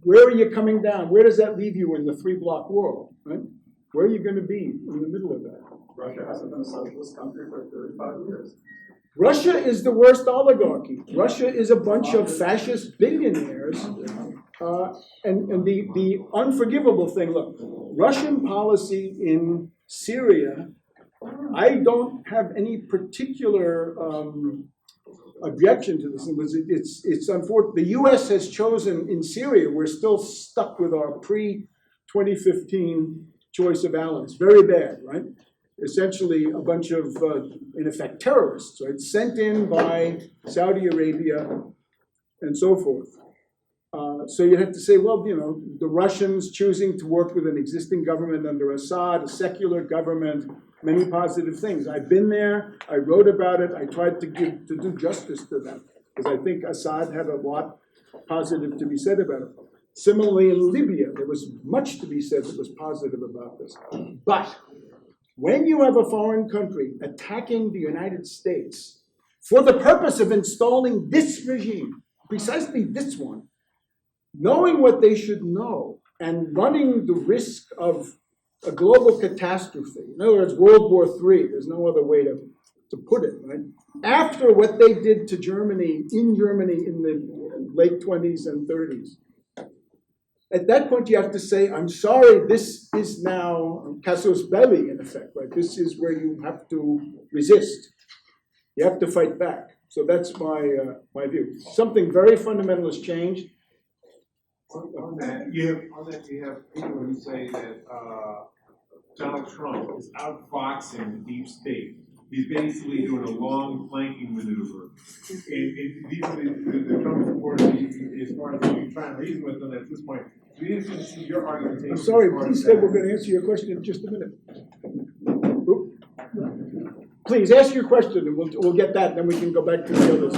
where are you coming down? Where does that leave you in the three-block world, right? Where are you going to be in the middle of that? Russia hasn't been a socialist country for 35 years. Russia is the worst oligarchy. Russia is a bunch of fascist billionaires. And the unforgivable thing, look, Russian policy in Syria, I don't have any particular objection to this. It's unfortunate. The U.S. has chosen in Syria, we're still stuck with our pre-2015 choice of allies. Very bad, right? Essentially a bunch of, in effect, terrorists, right? Sent in by Saudi Arabia and so forth. So you have to say, well, you know, the Russians choosing to work with an existing government under Assad, a secular government, many positive things. I've been there, I wrote about it, I tried to do justice to them, because I think Assad had a lot positive to be said about it. Similarly in Libya, there was much to be said that was positive about this. But when you have a foreign country attacking the United States for the purpose of installing this regime, precisely this one, knowing what they should know and running the risk of a global catastrophe, in other words, World War III, there's no other way to put it, right? After what they did to Germany in the late 20s and 30s, at that point you have to say, I'm sorry, this is now casus belli, in effect, right? This is where you have to resist. You have to fight back. So that's my view. Something very fundamental has changed. On that, you have people who say that Donald Trump is outfoxing the deep state. He's basically doing a long flanking maneuver. And these are the Trump supporters, as far as you trying to reason with them at this point. We need to see your argumentation. I'm sorry, please say we're going to answer your question in just a minute. Oop. Please ask your question, and we'll get that, and then we can go back to the others.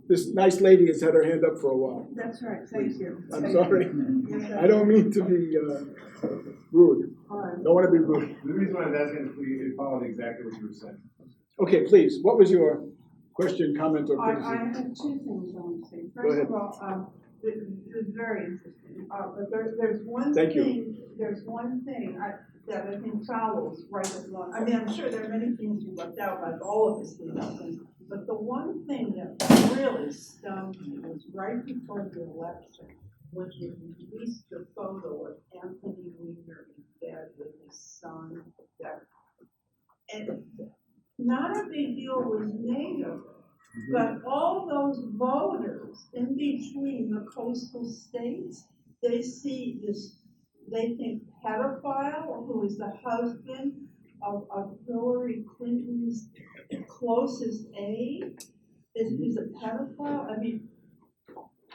This nice lady has had her hand up for a while. That's right, thank you. I'm sorry. I don't mean to be rude. Don't want to be rude. The reason why I'm asking is you followed exactly what you were saying. Okay, please. What was your question, comment, or I criticism? have two things I want to say. Go First ahead. of all, this is very interesting. But there's one Thank thing. you. There's one thing. that I think follows right along. I mean, I'm sure there are many things you left out, like all of us leave out things, but the one thing that really stumped me was right before the election, when he released the photo of Anthony Weiner in bed with his son. And not a big deal was made of it, but all those voters in between the coastal states, they see this, they think pedophile, who is the husband of Hillary Clinton's closest aide, is a pedophile. I mean,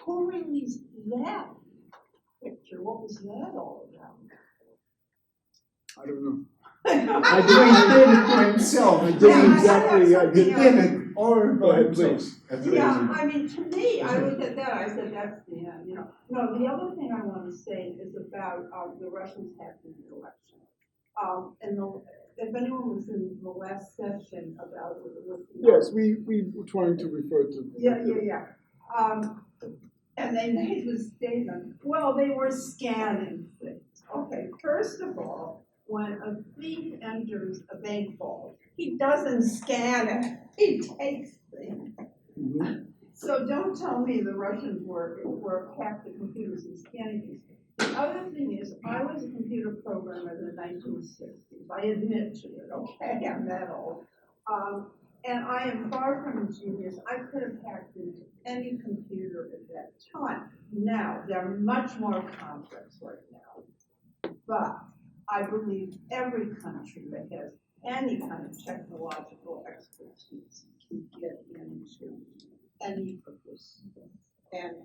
who released that picture? What was that all about? I don't know. I think he did it to himself. I didn't exactly, He did it all Go by ahead, himself. please. Yeah, I mean, to me, I looked at that, I said, that's the end, you know. No, the other thing I want to say is about the Russians hacking the election. If anyone was in the last session about it. Yes, we were trying to refer to. Yeah. And they made the statement, well, they were scanning things. Okay, first of all, when a thief enters a bank vault, he doesn't scan it, he takes things. Mhm. So don't tell me the Russians were hacked the computers and scanning things. The other thing is, I was a computer programmer in the 1960s. I admit to it, okay, I'm that old. And I am far from a genius. I could have hacked into any computer at that time. Now, they're much more complex right now. But I believe every country that has any kind of technological expertise can get into any of this. And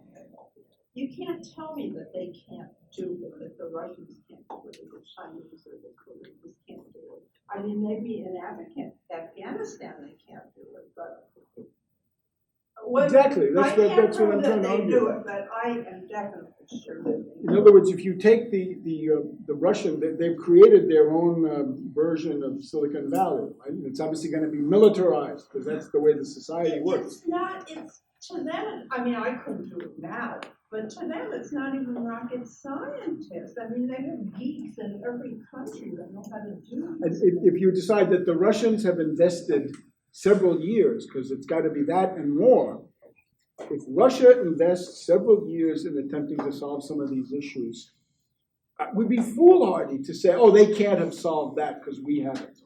you can't tell me that they can't do it, that the Russians can't do it, or the Chinese or the Koreans can't do it. I mean, maybe in Afghanistan they can't do it, but Exactly, that's I what can't I'm prove trying that to they do argue. it, but I am definitely sure that they In do. other words, if you take the Russian, they've created their own version of Silicon Valley, right? And it's obviously going to be militarized because that's the way the society works. It's not, it's to them, I mean, I couldn't do it now, but to them, it's not even rocket scientists. I mean, they have geeks in every country that know how to do And this. if you decide that the Russians have invested several years, because it's got to be that and more, if Russia invests several years in attempting to solve some of these issues, we'd be foolhardy to say, oh, they can't have solved that because we haven't.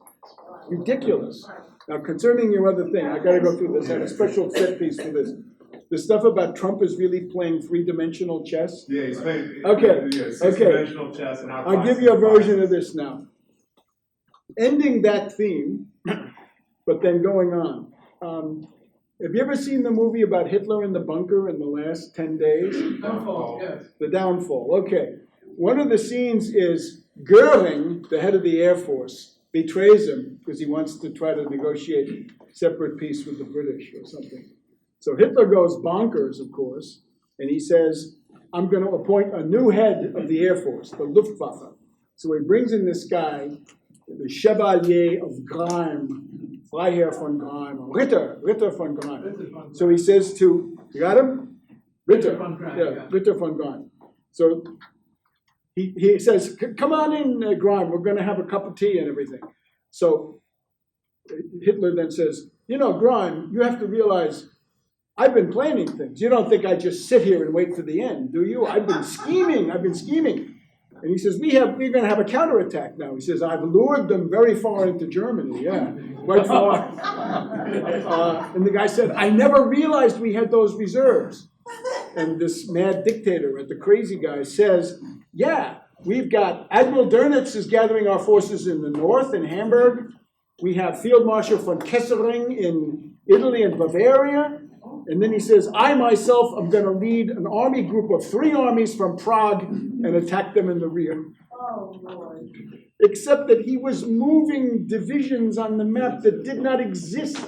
Ridiculous. Now, concerning your other thing, I got to go through this. I have a special set piece for this. The stuff about Trump is really playing three-dimensional chess. Yeah, he's playing. Okay, Yeah, okay. six-dimensional chess and how. I'll give you a version of this now. Ending that theme, but then going on. Have you ever seen the movie about Hitler in the bunker in the last 10 days? Downfall, yes. The Downfall, okay. One of the scenes is Goering, the head of the Air Force, betrays him because he wants to try to negotiate separate peace with the British or something. So Hitler goes bonkers, of course, and he says, I'm going to appoint a new head of the Air Force, the Luftwaffe. So he brings in this guy, the Chevalier of Grime, Freiherr von Grime, Ritter von Grime. So he says to, you got him? Ritter von Grime, yeah, Ritter von Grime. So he says, come on in, Grime, we're going to have a cup of tea and everything. So Hitler then says, you know, Grime, you have to realize I've been planning things. You don't think I just sit here and wait for the end, do you? I've been scheming. And he says, we're going to have a counterattack now. He says, I've lured them very far into Germany. Yeah, quite far. And the guy said, I never realized we had those reserves. And this mad dictator, the crazy guy, says, yeah, we've got Admiral Dönitz is gathering our forces in the north in Hamburg. We have Field Marshal von Kessering in Italy and Bavaria. And then he says, I myself am going to lead an army group of 3 armies from Prague and attack them in the rear. Oh, Lord. Except that he was moving divisions on the map that did not exist.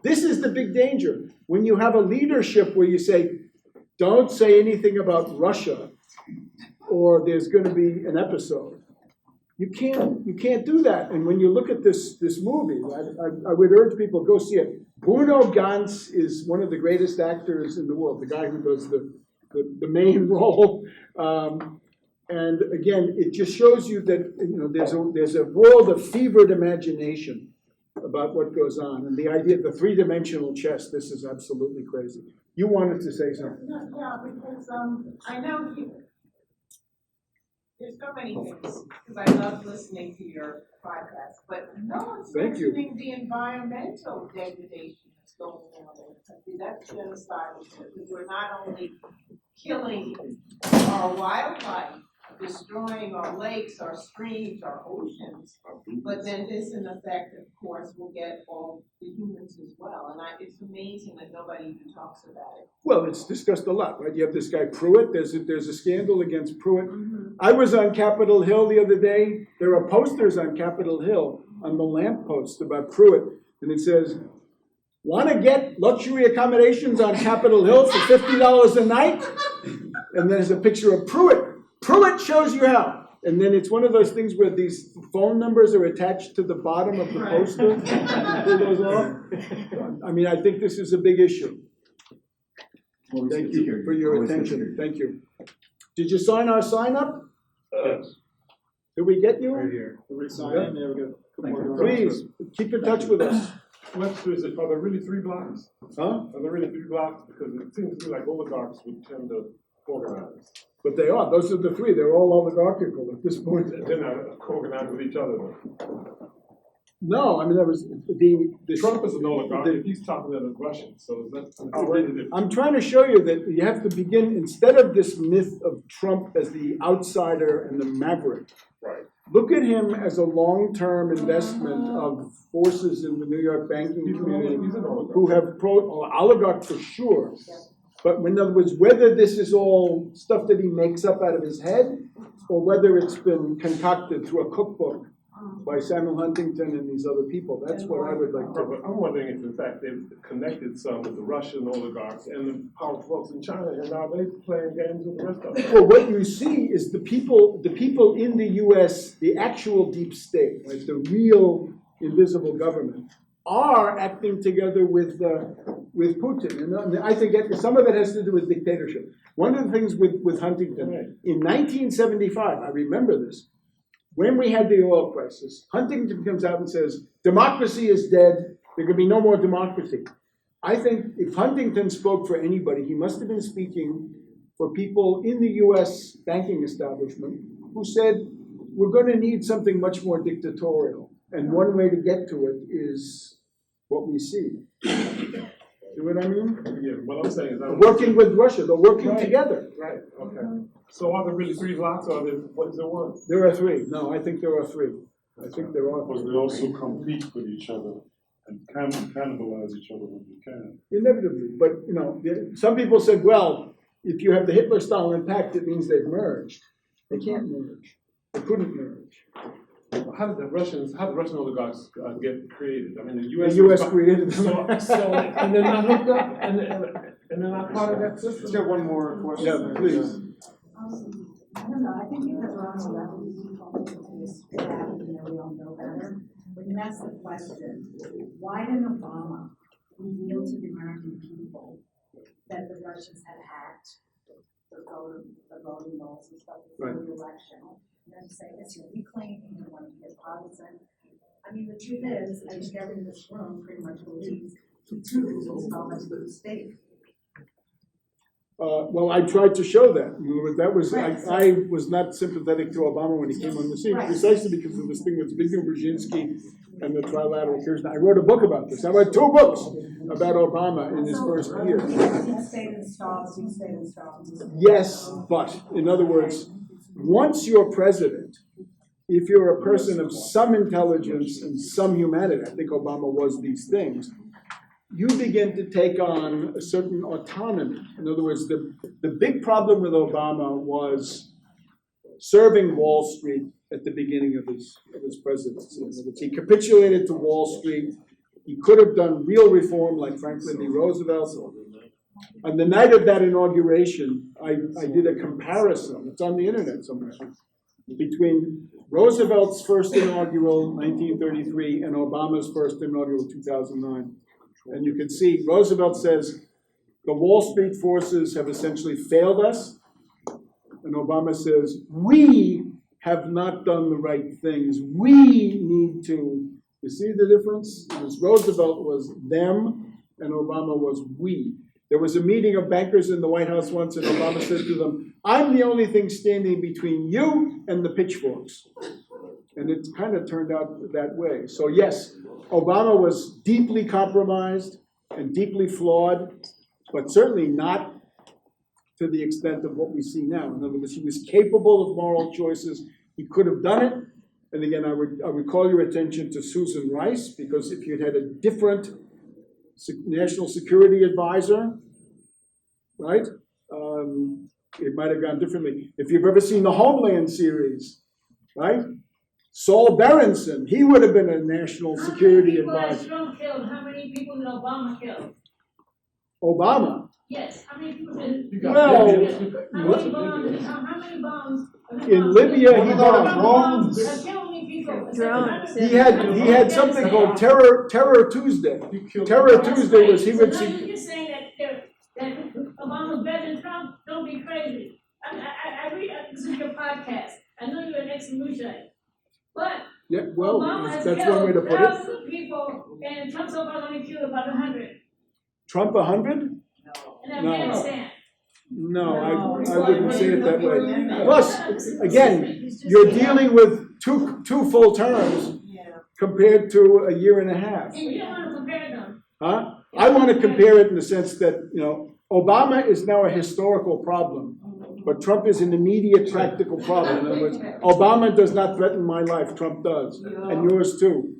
This is the big danger. When you have a leadership where you say, don't say anything about Russia, or there's going to be an episode. You can't do that. And when you look at this movie, I would urge people, go see it. Bruno Ganz is one of the greatest actors in the world, the guy who does the main role. And again, it just shows you that, there's a world of fevered imagination about what goes on. And the idea of the three-dimensional chess, this is absolutely crazy. You wanted to say something. Yeah, because I know there's so many things, because I love listening to your podcast, but no one's mentioning the environmental degradation that's going on in the country. That's genocide, because we're not only killing our wildlife, destroying our lakes, our streams, our oceans, but then this, in effect, of course, will get all the humans as well. And it's amazing that nobody even talks about it. Well, it's discussed a lot, right? You have this guy Pruitt. There's a scandal against Pruitt. Mm-hmm. I was on Capitol Hill the other day. There are posters on Capitol Hill on the lamppost about Pruitt, and it says, "Want to get luxury accommodations on Capitol Hill for $50 a night?" And there's a picture of Pruitt. Pruitt shows you how. And then it's one of those things where these phone numbers are attached to the bottom of the poster. Pull those off. I mean, I think this is a big issue. Thank you for your attention. Thank you. Did you sign our sign up? Yes. Did we get you? Right here. Everybody sign in there. We got Please, keep in touch with us. Webster, are there really 3 blocks? Huh? Are there really 3 blocks? Because it seems to me like oligarchs would tend to organize. But they are. Those are the 3. They're all oligarchical at this point. They're not organized with each other, though. No, I mean, that was the Trump is an oligarch. He's talking to the Russians, so is that? I'm trying to show you that you have to begin, instead of this myth of Trump as the outsider and the maverick, Right. look at him as a long-term investment of forces in the New York banking community who have oligarch for sure. But in other words, whether this is all stuff that he makes up out of his head, or whether it's been concocted through a cookbook by Samuel Huntington and these other people, that's what I would like to. But I'm wondering if, in fact, they've connected some with the Russian oligarchs and the powerful folks in China, and now they're playing games with the rest of them. Well, what you see is the people in the U.S., the actual deep state, right, the real invisible government, are acting together with Putin. And I think some of it has to do with dictatorship. One of the things with Huntington, in 1975, I remember this, when we had the oil crisis, Huntington comes out and says, democracy is dead, there can be no more democracy. I think if Huntington spoke for anybody, he must have been speaking for people in the U.S. banking establishment who said, we're going to need something much more dictatorial. And one way to get to it is what we see. See what I mean? Yeah, what I'm saying is, working with Russia, they're working together. Right. Okay. So are there really 3 blocks, or is there 1? There are 3. No, I think there are 3. I think there are. Because they also compete with each other and cannibalize each other when they can. Inevitably, but some people said, well, if you have the Hitler-Stalin pact, it means they've merged. They can't merge. They couldn't merge. How did the Russian oligarchs get created? I mean, the U.S. created them. So, and they're not hooked up, and they're not part of that system. Let's get one more question. Yeah, please. I don't know, I think because we're on the level, we fall into this trap, we all know better. But that's the question. Why didn't Obama reveal to the American people that the Russians had hacked the voting rolls and stuff before the election? And then say, it's your reclaim, you don't want to be partisan. I mean, the truth is, I think everyone in this room pretty much believes he too is installed into the state. Well, I tried to show that. That was I was not sympathetic to Obama when he came on the scene, precisely because of this thing with Zbigniew Brzezinski and the trilateral Kirsten. I wrote a book about this. I wrote 2 books about Obama in his first year. Yes, but in other words, once you're president, if you're a person of some intelligence and some humanity, I think Obama was these things, you begin to take on a certain autonomy. In other words, the big problem with Obama was serving Wall Street at the beginning of his presidency. In other words, he capitulated to Wall Street. He could have done real reform like Franklin D. Roosevelt. On the night of that inauguration, I did a comparison, it's on the internet somewhere, between Roosevelt's first inaugural, 1933, and Obama's first inaugural, 2009. And you can see Roosevelt says, the Wall Street forces have essentially failed us. And Obama says, we have not done the right things. We need to, you see the difference? Because Roosevelt was them and Obama was we. There was a meeting of bankers in the White House once and Obama said to them, I'm the only thing standing between you and the pitchforks. And it kind of turned out that way. So yes, Obama was deeply compromised and deeply flawed, but certainly not to the extent of what we see now. In other words, he was capable of moral choices. He could have done it. And again, I would call your attention to Susan Rice, because if you'd had a different national security advisor, right, it might have gone differently. If you've ever seen the Homeland series, right, Saul Berenson, he would have been a national security advisor. Trump killed? How many people did Obama kill? Obama? Yes, how many people did? Well, How many bombs? in Libya, he bombed. He had something called Terror Tuesday. Terror Tuesday was he would So now see. you're saying that Obama's better than Trump? Don't be crazy. I read, this is your podcast. I know you're an ex-Lushite. But Yeah, well, Obama has that's one way to killed put it. thousands of people, and Trump so far only killed about 100 Trump 100? in Afghanistan. No, I wouldn't say it that way. Plus, again, you're dealing with two full terms compared to a year and a half. And you don't want to compare them. Huh? I want to compare it in the sense that, Obama is now a historical problem, but Trump is an immediate practical problem. In other words, Obama does not threaten my life, Trump does, and yours too.